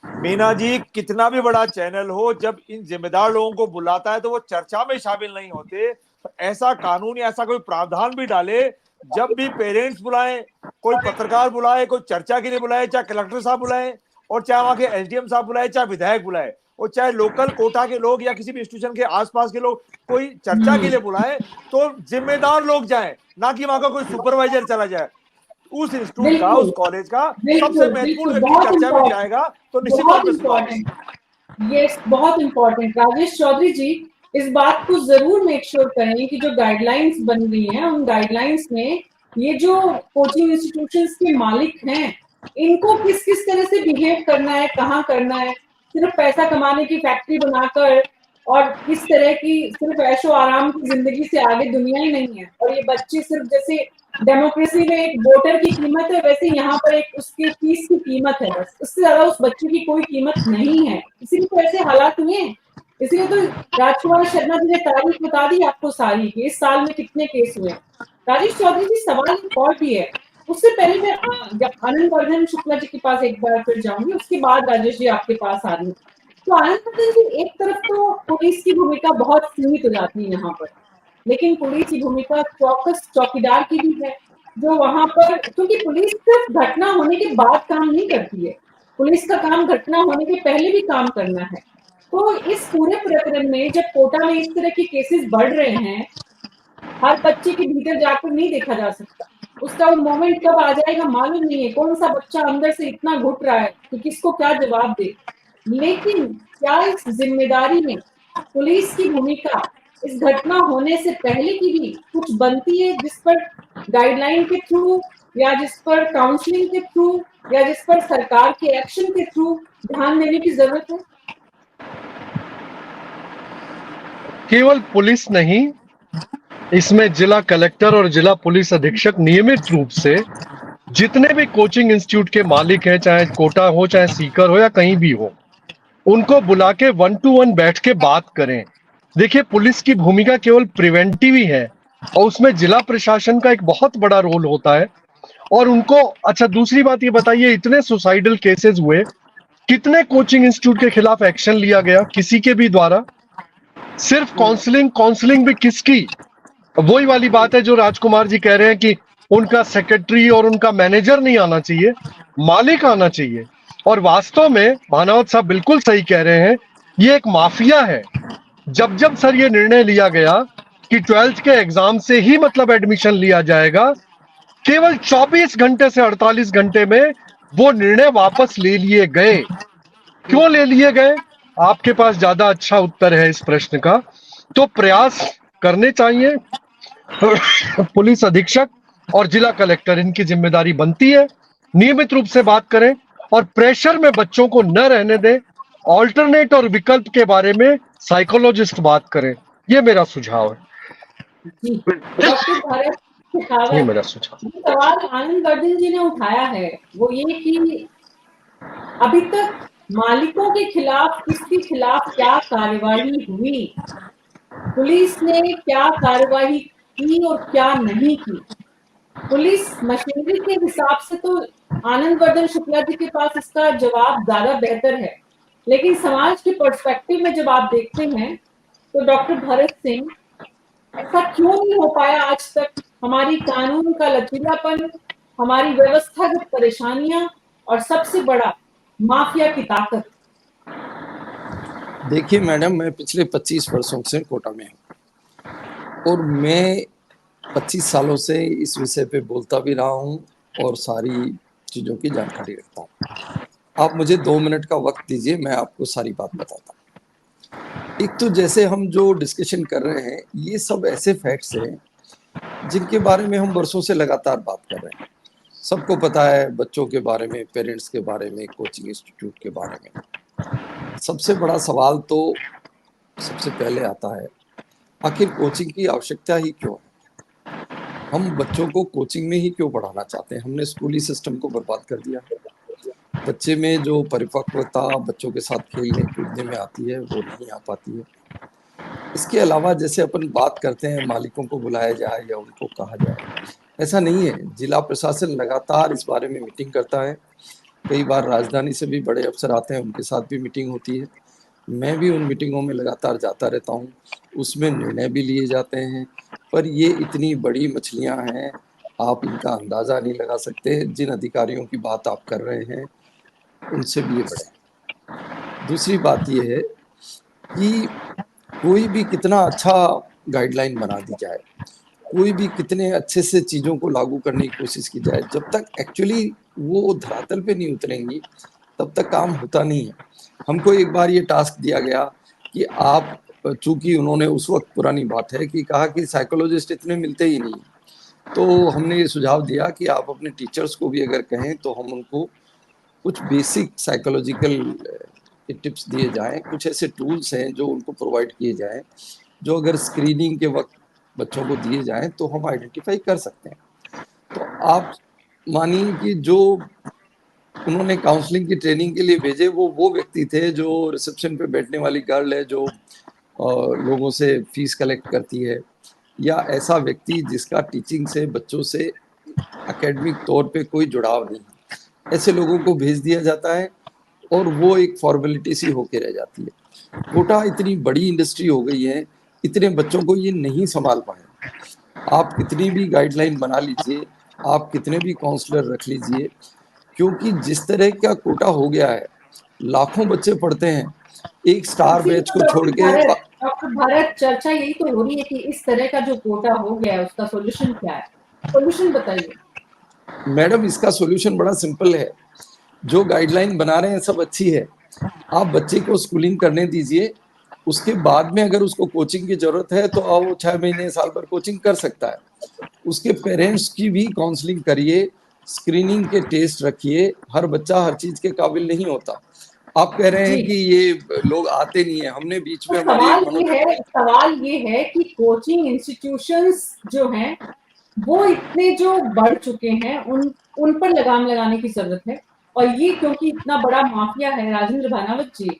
मीना जी, कितना भी बड़ा चैनल हो, जब इन जिम्मेदार लोगों को बुलाता है तो वो चर्चा में शामिल नहीं होते। तो ऐसा कानून या ऐसा कोई प्रावधान भी डाले, जब भी पेरेंट्स बुलाएं, कोई पत्रकार बुलाए, कोई चर्चा के लिए बुलाए, चाहे कलेक्टर साहब बुलाए और चाहे वहां के एसडीएम साहब बुलाए, चाहे विधायक बुलाए, और चाहे लोकल कोटा के लोग या किसी भी इंस्टीट्यूशन के आसपास के लोग कोई चर्चा के लिए बुलाए, तो जिम्मेदार लोग जाएं, ना कि वहां का कोई सुपरवाइजर चला जाए। उस इंस्टीट्यूट का, उस कॉलेज का सबसे महत्वपूर्ण व्यक्ति बहुत चर्चा में इम्पोर्टेंट, जाएगा तो निश्चित तौर बहुत पर सुधार होगा। इम्पोर्टेंट, ये बहुत इम्पोर्टेंट। राजेश चौधरी जी, इस बात को जरूर मेक श्योर करें कि जो गाइडलाइंस बन रही हैं, उन गाइडलाइंस में ये जो कोचिंग इंस्टीट्यूशंस के मालिक हैं, इनको किस किस तरह से बिहेव करना है, कहाँ करना है। सिर्फ पैसा कमाने की फैक्ट्री बनाकर और किस तरह की सिर्फ ऐशो आराम की जिंदगी से आगे दुनिया ही नहीं है। और ये बच्चे सिर्फ जैसे डेमोक्रेसी में एक वोटर की कीमत है, वैसे यहाँ पर एक उसके फीस की कीमत है, बस उससे ज्यादा उस बच्चे की कोई कीमत नहीं है। इसीलिए तो ऐसे हालात हुए हैं, इसलिए तो राजकुमार शर्मा जी ने तारीख बता दी आपको सारी कि इस साल में कितने केस हुए। राजेश चौधरी जी, सवाल एक और भी है, उससे पहले मैं आनंद वर्धन शुक्ला जी के पास एक बार फिर जाऊंगी, उसके बाद राजेश जी आपके पास आ रही हूँ। तो आनंद वर्धन जी, एक तरफ तो पुलिस की भूमिका बहुत सीमित हो जाती है यहाँ पर, लेकिन पुलिस की भूमिका चौकस चौकीदार की भी है, जो वहां पर, क्योंकि पुलिस सिर्फ घटना होने के बाद काम नहीं करती है, पुलिस का काम घटना होने के पहले भी काम करना है। तो इस पूरे प्रकरण में जब कोटा में इस तरह के केसेस बढ़ रहे हैं, हर बच्चे के भीतर जाकर नहीं देखा जा सकता, उसका वो मोमेंट कब आ जाएगा मालूम नहीं है, कौन सा बच्चा अंदर से इतना घुट रहा है कि किसको क्या जवाब दे। लेकिन क्या इस जिम्मेदारी में पुलिस की भूमिका इस घटना होने से पहले की भी कुछ बनती है, जिस पर गाइडलाइन के थ्रू या जिस पर काउंसलिंग के थ्रू या जिस पर सरकार के एक्शन के थ्रू ध्यान देने की जरूरत है? केवल पुलिस नहीं, इसमें जिला कलेक्टर और जिला पुलिस अधीक्षक नियमित रूप से जितने भी कोचिंग इंस्टीट्यूट के मालिक हैं, चाहे कोटा हो, चाहे सीकर हो या कहीं भी हो, उनको बुला के 1 to 1 बैठ के बात करें। देखिए, पुलिस की भूमिका केवल प्रिवेंटिव ही है और उसमें जिला प्रशासन का एक बहुत बड़ा रोल होता है। और उनको, अच्छा दूसरी बात ये बताइए, इतने सुसाइडल केसेस हुए, कितने कोचिंग इंस्टीट्यूट के खिलाफ एक्शन लिया गया किसी के भी द्वारा? सिर्फ काउंसलिंग भी किसकी? वही वाली बात है जो राजकुमार जी कह रहे हैं कि उनका सेक्रेटरी और उनका मैनेजर नहीं आना चाहिए, मालिक आना चाहिए। और वास्तव में मानवत साहब बिल्कुल सही कह रहे हैं, ये एक माफिया है। जब जब सर ये निर्णय लिया गया कि 12th के एग्जाम से ही मतलब एडमिशन लिया जाएगा, केवल 24 घंटे से 48 घंटे में वो निर्णय वापस ले लिए गए। क्यों ले लिए गए? आपके पास ज्यादा अच्छा उत्तर है इस प्रश्न का। तो प्रयास करने चाहिए, पुलिस अधीक्षक और जिला कलेक्टर, इनकी जिम्मेदारी बनती है, नियमित रूप से बात करें और प्रेशर में बच्चों को न रहने दें। ऑल्टरनेट और विकल्प के बारे में साइकोलॉजिस्ट बात करें, ये मेरा सुझाव है। जी, डॉक्टर भरत शेखावत, ये मेरा सुझाव। जो सवाल आनंद वर्धन जी ने उठाया है वो ये कि अभी तक मालिकों के खिलाफ, किसके खिलाफ क्या कार्यवाही हुई, पुलिस ने क्या कार्यवाही की और क्या नहीं की। पुलिस मशीनरी के हिसाब से तो आनंद वर्धन शुक्ला जी के पास इसका जवाब ज्यादा बेहतर है, लेकिन समाज के पर्सपेक्टिव में जब आप देखते हैं तो डॉक्टर भरत सिंह, ऐसा क्यों नहीं हो पाया आज तक? हमारी कानून का लचीलापन, हमारी व्यवस्थागत परेशानियां और सबसे बड़ा माफिया की ताकत। देखिए मैडम, मैं पिछले 25 वर्षों से कोटा में हूँ और मैं 25 सालों से इस विषय पे बोलता भी रहा हूँ और सारी चीज़ों की जानकारी रखता हूँ। आप मुझे 2 मिनट का वक्त दीजिए, मैं आपको सारी बात बताता हूँ। एक तो जैसे हम जो डिस्कशन कर रहे हैं, ये सब ऐसे फैक्ट्स हैं जिनके बारे में हम वर्षों से लगातार बात कर रहे हैं। सबको पता है, बच्चों के बारे में, पेरेंट्स के बारे में, कोचिंग इंस्टीट्यूट के बारे में। सबसे बड़ा सवाल तो सबसे पहले आता है, आखिर कोचिंग की आवश्यकता ही क्यों है? हम बच्चों को कोचिंग में ही क्यों पढ़ाना चाहते हैं? हमने स्कूली सिस्टम को बर्बाद कर दिया। बच्चे में जो परिपक्वता बच्चों के साथ खेलने कूदने में आती है वो नहीं आ पाती है। इसके अलावा जैसे अपन बात करते हैं मालिकों को बुलाया जाए या उनको कहा जाए, ऐसा नहीं है। जिला प्रशासन लगातार इस बारे में मीटिंग करता है। कई बार राजधानी से भी बड़े अफसर आते हैं, उनके साथ भी मीटिंग होती है। मैं भी उन मीटिंगों में लगातार जाता रहता हूँ, उसमें निर्णय भी लिए जाते हैं। पर ये इतनी बड़ी मछलियाँ हैं, आप इनका अंदाज़ा नहीं लगा सकते। जिन अधिकारियों की बात आप कर रहे हैं उनसे भी ये बड़े। दूसरी बात ये है कि कोई भी कितना अच्छा गाइडलाइन बना दी जाए, कोई भी कितने अच्छे से चीज़ों को लागू करने की कोशिश की जाए, जब तक एक्चुअली वो धरातल पे नहीं उतरेंगी तब तक काम होता नहीं है। हमको एक बार ये टास्क दिया गया कि आप, चूंकि उन्होंने उस वक्त, पुरानी बात है, कि कहा कि साइकोलॉजिस्ट इतने मिलते ही नहीं, तो हमने ये सुझाव दिया कि आप अपने टीचर्स को भी अगर कहें तो हम उनको कुछ बेसिक साइकोलॉजिकल टिप्स दिए जाएं, कुछ ऐसे टूल्स हैं जो उनको प्रोवाइड किए जाएं, जो अगर स्क्रीनिंग के वक्त बच्चों को दिए जाएं तो हम आइडेंटिफाई कर सकते हैं। तो आप मानिए कि जो उन्होंने काउंसलिंग की ट्रेनिंग के लिए भेजे वो व्यक्ति थे जो रिसेप्शन पे बैठने वाली गर्ल है, जो लोगों से फीस कलेक्ट करती है, या ऐसा व्यक्ति जिसका टीचिंग से, बच्चों से एकेडमिक तौर पे कोई जुड़ाव नहीं, ऐसे लोगों को भेज दिया जाता है और वो एक फॉर्मेलिटी सी होके रह जाती है। कोटा इतनी बड़ी इंडस्ट्री हो गई है, इतने बच्चों को ये नहीं संभाल पाए। आप कितनी भी गाइडलाइन बना लीजिए, आप कितने भी काउंसलर रख लीजिए, क्योंकि जिस तरह का कोटा हो गया है, लाखों बच्चे पढ़ते हैं, एक स्टार बैच को छोड़ के। डॉक्टर भारत, चर्चा यही तो हो रही है कि इस तरह का जो कोटा हो गया है उसका सॉल्यूशन क्या है? सॉल्यूशन बताइए। मैडम, इसका सॉल्यूशन बड़ा सिंपल है। जो गाइडलाइन बना रहे हैं सब अच्छी है, आप बच्चे को स्कूलिंग करने दीजिए, उसके बाद में अगर उसको कोचिंग की जरूरत है तो वो 6 महीने साल भर कोचिंग कर सकता है। उसके पेरेंट्स की भी काउंसलिंग करिए, स्क्रीनिंग के टेस्ट रखिए। हर बच्चा हर चीज के काबिल नहीं होता। आप कह रहे हैं कि ये लोग आते नहीं है, हमने बीच में सवाल ये है कि कोचिंग इंस्टीट्यूशंस जो हैं वो इतने जो बढ़ चुके हैं, उन पर लगाम लगाने की जरूरत है। और ये क्योंकि इतना बड़ा माफिया है, राजेंद्र भानावत जी,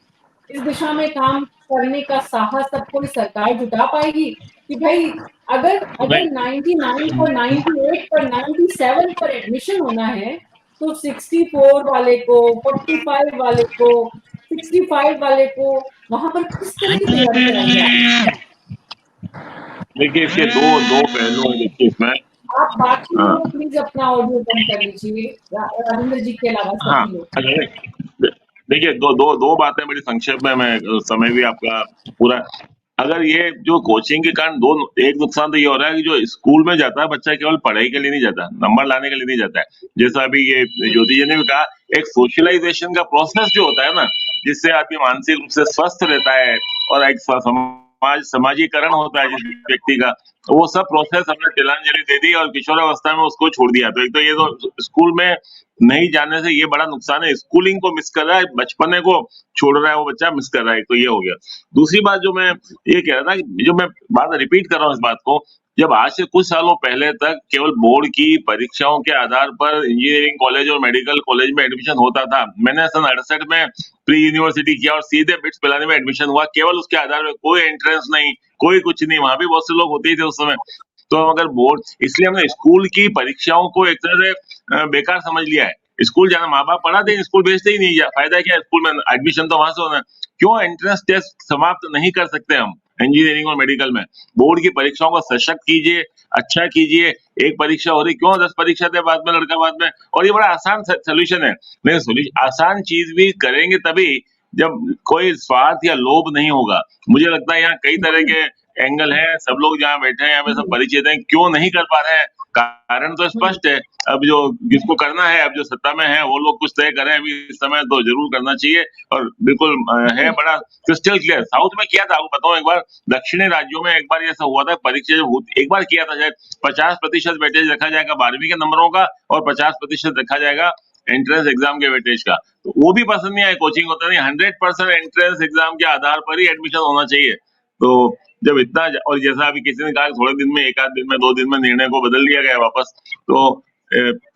इस दिशा में काम करने का साहस सब कोई सरकार जुटा पाएगी कि भाई अगर 99 पर 98 पर 97 पर एडमिशन होना है तो 64 वाले को, 45 वाले को, 65 वाले को वहां पर किस तरह की तैयारी कराएंगे? देखिए इसके दो पहलू हैं। देखिए इसमें आप बात प्लीज अपना ऑडियो बंद कर लीजिए, राजेंद्र जी के अलावा सभी लोग। देखिए दो बातें बड़ी संक्षेप में, मैं समय भी आपका पूरा। अगर ये जो कोचिंग के कारण एक नुकसान तो ये हो रहा है कि जो स्कूल में जाता है बच्चा केवल पढ़ाई के लिए नहीं जाता, नंबर लाने के लिए नहीं जाता है। जैसा अभी ये ज्योति जी ने भी कहा, एक सोशलाइजेशन का प्रोसेस जो होता है ना, जिससे आदमी मानसिक रूप से स्वस्थ रहता है और एक समाजीकरण होता है जिस व्यक्ति का, वो सब प्रोसेस हमने तिलांजलि दे दी और किशोरावस्था में उसको छोड़ दिया। तो एक तो ये तो स्कूल में नहीं जाने से ये बड़ा नुकसान है, स्कूलिंग को मिस कर रहा है, बचपने को छोड़ रहा है, वो बच्चा मिस कर रहा है। तो ये हो गया। दूसरी बात जो मैं ये कह रहा था, जो मैं बात रिपीट कर रहा हूँ इस बात को, जब आज से कुछ सालों पहले तक केवल बोर्ड की परीक्षाओं के आधार पर इंजीनियरिंग कॉलेज और मेडिकल कॉलेज में एडमिशन होता था। मैंने सन 68 में प्री यूनिवर्सिटी किया और सीधे बिट्स पिलाने में एडमिशन हुआ, केवल उसके आधार पर, कोई एंट्रेंस नहीं, कोई कुछ नहीं। वहां भी बहुत से लोग होते ही थे उस समय। तो अगर बोर्ड, इसलिए हमने स्कूल की परीक्षाओं को एक तरह से बेकार समझ लिया है। स्कूल जाना, माँ बाप पढ़ा दें, स्कूल भेजते ही नहीं, फायदा क्या है स्कूल में, एडमिशन तो वहां से होना है। क्यों एंट्रेंस टेस्ट समाप्त नहीं कर सकते हम इंजीनियरिंग और मेडिकल में? बोर्ड की परीक्षाओं को सशक्त कीजिए, अच्छा कीजिए। एक परीक्षा हो रही, क्यों 10 परीक्षा दे बाद में लड़का बाद में? और ये बड़ा आसान सोल्यूशन है। लेकिन आसान चीज भी करेंगे तभी जब कोई स्वार्थ या लोभ नहीं होगा। मुझे लगता है यहाँ कई तरह के एंगल है, सब लोग जहाँ बैठे हैं यहाँ पे सब परिचित हैं, क्यों नहीं कर पा रहे हैं? कारण तो स्पष्ट है। अब जो जिसको करना है, अब जो सत्ता में है वो लोग कुछ तय करें अभी इस समय, तो जरूर करना चाहिए। और बिल्कुल है बड़ा क्रिस्टल क्लियर। साउथ में किया था, आपको बताऊं, एक बार दक्षिणी राज्यों में एक बार ऐसा हुआ था, परीक्षा एक बार किया था, शायद 50% वेटेज रखा जाएगा 12वीं के नंबरों का और 50% रखा जाएगा एंट्रेंस एग्जाम के वेटेज का। तो वो भी पसंद नहीं आया, कोचिंग होता नहीं, 100% एंट्रेंस एग्जाम के आधार पर ही एडमिशन होना चाहिए। तो जब इतना, और जैसा अभी किसी ने कहा थोड़े दिन में, 1 आध दिन में, 2 दिन में निर्णय को बदल दिया गया वापस, तो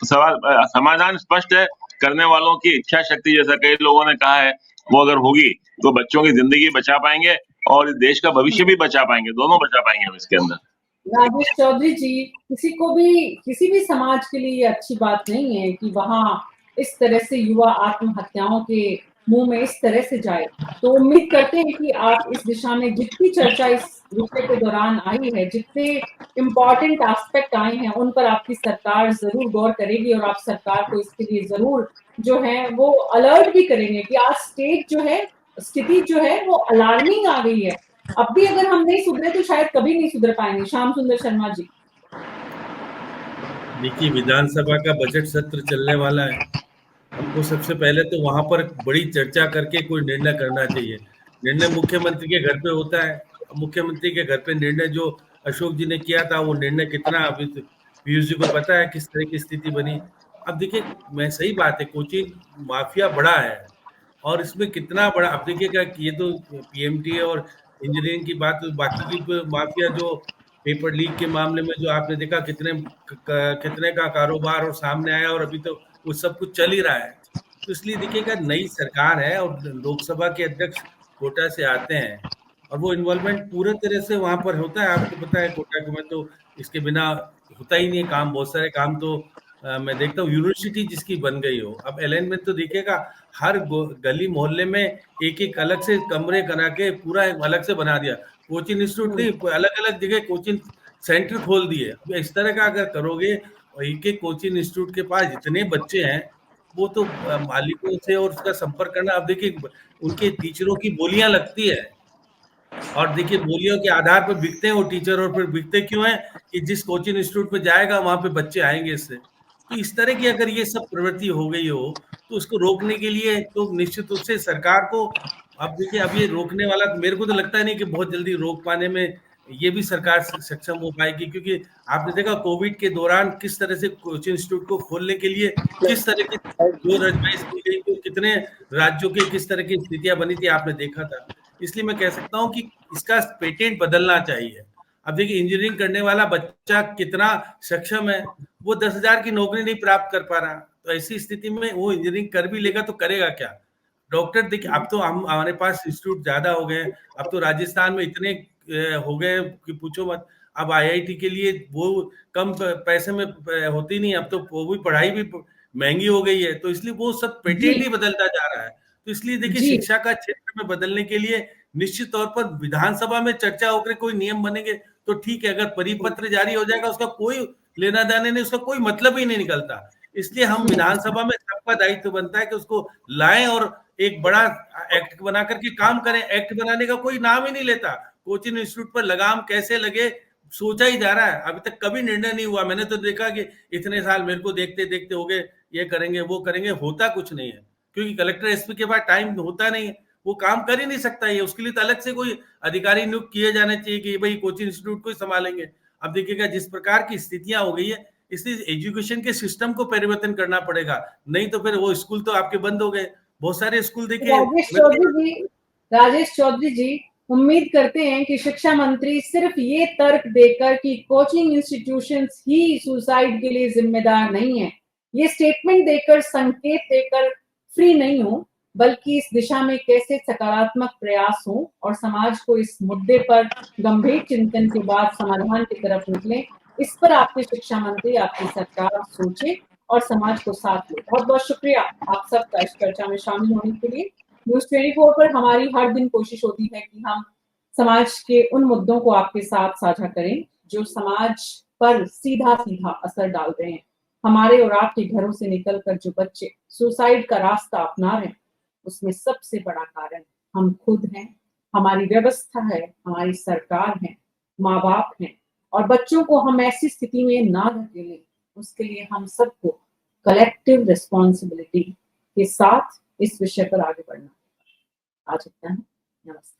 सवाल, समाधान स्पष्ट है। करने वालों की इच्छा शक्ति, जैसा कई लोगों ने कहा है, वो अगर होगी तो बच्चों की जिंदगी बचा पाएंगे और इस देश का भविष्य भी बचा पाएंगे, दोनों बचा पाएंगे हम इसके अंदर। राजेश चौधरी जी, किसी भी समाज के लिए ये अच्छी बात नहीं है कि वहाँ इस तरह से युवा आत्महत्याओं के मुंह में इस तरह से जाए। तो उम्मीद करते हैं कि आप इस दिशा में जितनी चर्चा इस विषय के दौरान आई है, जितने इम्पोर्टेंट एस्पेक्ट आए हैं, उन पर आपकी सरकार जरूर गौर करेगी और आप सरकार को इसके लिए जरूर जो है वो अलर्ट भी करेंगे कि आज स्थिति जो है वो अलार्मिंग आ गई है। अब भी अगर हम नहीं सुधरे तो शायद कभी नहीं सुधर पाएंगे। श्याम सुंदर शर्मा जी। देखिए, विधानसभा का बजट सत्र चलने वाला है। हमको सबसे पहले तो वहां पर बड़ी चर्चा करके कोई निर्णय करना चाहिए। निर्णय मुख्यमंत्री के घर पे होता है। मुख्यमंत्री के घर पे निर्णय जो अशोक जी ने किया था, वो निर्णय कितना अभी पीयूष जी को पता है किस तरह की स्थिति बनी। अब देखिए, मैं सही बात है, कोचिंग माफिया बड़ा है और इसमें कितना बड़ा, अब देखिएगा ये तो पीएमटी और इंजीनियरिंग की बात, बाकी की माफिया जो पेपर लीक के मामले में जो आपने देखा कितने का कारोबार और सामने आया, और अभी तो वो सब कुछ चल ही रहा है। तो इसलिए देखिएगा, नई सरकार है और लोकसभा के अध्यक्ष कोटा से आते हैं और वो इन्वॉल्वमेंट पूरे तरह से वहां पर होता है। आपको पता है कोटा में तो इसके बिना होता ही नहीं काम। बहुत सारे काम तो मैं देखता हूँ, यूनिवर्सिटी जिसकी बन गई हो, अब एलएन में तो देखिएगा हर गली मोहल्ले में एक अलग से कमरे करा के पूरा अलग से बना दिया। कोचिंग इंस्टीट्यूट नहीं, अलग अलग जगह कोचिंग सेंटर खोल दिए। अब इस तरह का अगर करोगे और एक कोचिंग इंस्टीट्यूट के पास जितने बच्चे हैं, वो तो मालिकों से और उसका संपर्क करना, अब देखिए उनके टीचरों की बोलियां लगती है और देखिए बोलियों के आधार पर बिकते हैं वो टीचर। और फिर बिकते क्यों हैं कि जिस कोचिंग इंस्टीट्यूट में जाएगा वहां पे बच्चे आएंगे इससे। तो इस तरह की अगर ये सब प्रवृत्ति हो गई हो तो उसको रोकने के लिए तो निश्चित रूप से सरकार को, अब देखिए अब ये रोकने वाला मेरे को तो लगता नहीं कि बहुत जल्दी रोक पाने में ये भी सरकार सक्षम हो पाएगी, क्योंकि आपने देखा कोविड के दौरान किस तरह से कोचिंग इंस्टीट्यूट को खोलने के लिए किस तरह की जोर आजमाइश की गई, तो कितने राज्यों के किस तरह की स्थितियां बनी थी आपने देखा था। इसलिए मैं कह सकता हूं कि इसका पेटेंट बदलना चाहिए। अब देखिए इंजीनियरिंग करने वाला बच्चा कितना सक्षम है, वो 10,000 की नौकरी नहीं प्राप्त कर पा रहा। तो ऐसी स्थिति में वो इंजीनियरिंग कर भी लेगा तो करेगा क्या। डॉक्टर देखिए, अब तो हमारे पास इंस्टीट्यूट ज्यादा हो गए। अब तो राजस्थान में इतने हो गए कि पूछो मत। अब आईआईटी के लिए वो कम पैसे में होती नहीं, अब तो वो भी पढ़ाई भी महंगी हो गई है। तो इसलिए वो सब पेटेंट ही बदलता जा रहा है। तो इसलिए देखिए शिक्षा का क्षेत्र में बदलने के लिए निश्चित तौर पर विधानसभा में चर्चा होकर कोई नियम बनेंगे तो ठीक है। अगर परिपत्र जारी हो जाएगा उसका कोई लेना देना नहीं, उसका कोई मतलब ही नहीं निकलता। इसलिए हम विधानसभा में सबका दायित्व बनता है कि उसको लाएं और एक बड़ा एक्ट बना करके काम करें। एक्ट बनाने का कोई नाम ही नहीं लेता। कोचिंग इंस्टीट्यूट पर लगाम कैसे लगे सोचा ही जा रहा है, अभी तक कभी निर्णय नहीं हुआ। मैंने तो देखा कि इतने साल मेरे को देखते देखते हो गए, ये करेंगे वो करेंगे, होता कुछ नहीं है। क्योंकि कलेक्टर एसपी के पास टाइम होता नहीं है, वो काम कर ही नहीं सकता है। उसके लिए तो अलग से कोई अधिकारी नियुक्त किए जाने चाहिए कि भाई कोचिंग इंस्टीट्यूट को ही संभालेंगे। अब देखिएगा जिस प्रकार की स्थितियां हो गई है, इसलिए एजुकेशन के सिस्टम को परिवर्तन करना पड़ेगा, नहीं तो फिर वो स्कूल तो आपके बंद हो गए। बहुत सारे स्कूल देखिए। राजेश चौधरी जी, उम्मीद करते हैं कि शिक्षा मंत्री सिर्फ ये तर्क देकर कि कोचिंग इंस्टीट्यूशंस ही सुसाइड के लिए जिम्मेदार नहीं है, ये स्टेटमेंट देकर संकेत देकर फ्री नहीं हो, बल्कि इस दिशा में कैसे सकारात्मक प्रयास हो और समाज को इस मुद्दे पर गंभीर चिंतन के बाद समाधान की तरफ निकले, इस पर आपके शिक्षा मंत्री, आपकी सरकार सोचे और समाज को साथ ले। बहुत बहुत शुक्रिया आप सबका इस चर्चा में शामिल होने के लिए। न्यूज़ 24 पर हमारी हर दिन कोशिश होती है कि हम समाज के उन मुद्दों को आपके साथ साझा करें जो समाज पर सीधा सीधा असर डाल रहे हैं। हमारे और आपके घरों से निकलकर जो बच्चे सुसाइड का रास्ता अपना रहे हैं, उसमें सबसे बड़ा कारण हम खुद हैं, हमारी व्यवस्था है, हमारी सरकार है, माँ बाप हैं। और बच्चों को हम ऐसी स्थिति में ना धकेलें, उसके लिए हम सबको कलेक्टिव रिस्पॉन्सिबिलिटी के साथ इस विषय पर आगे बढ़ना। आज इतना है। नमस्ते।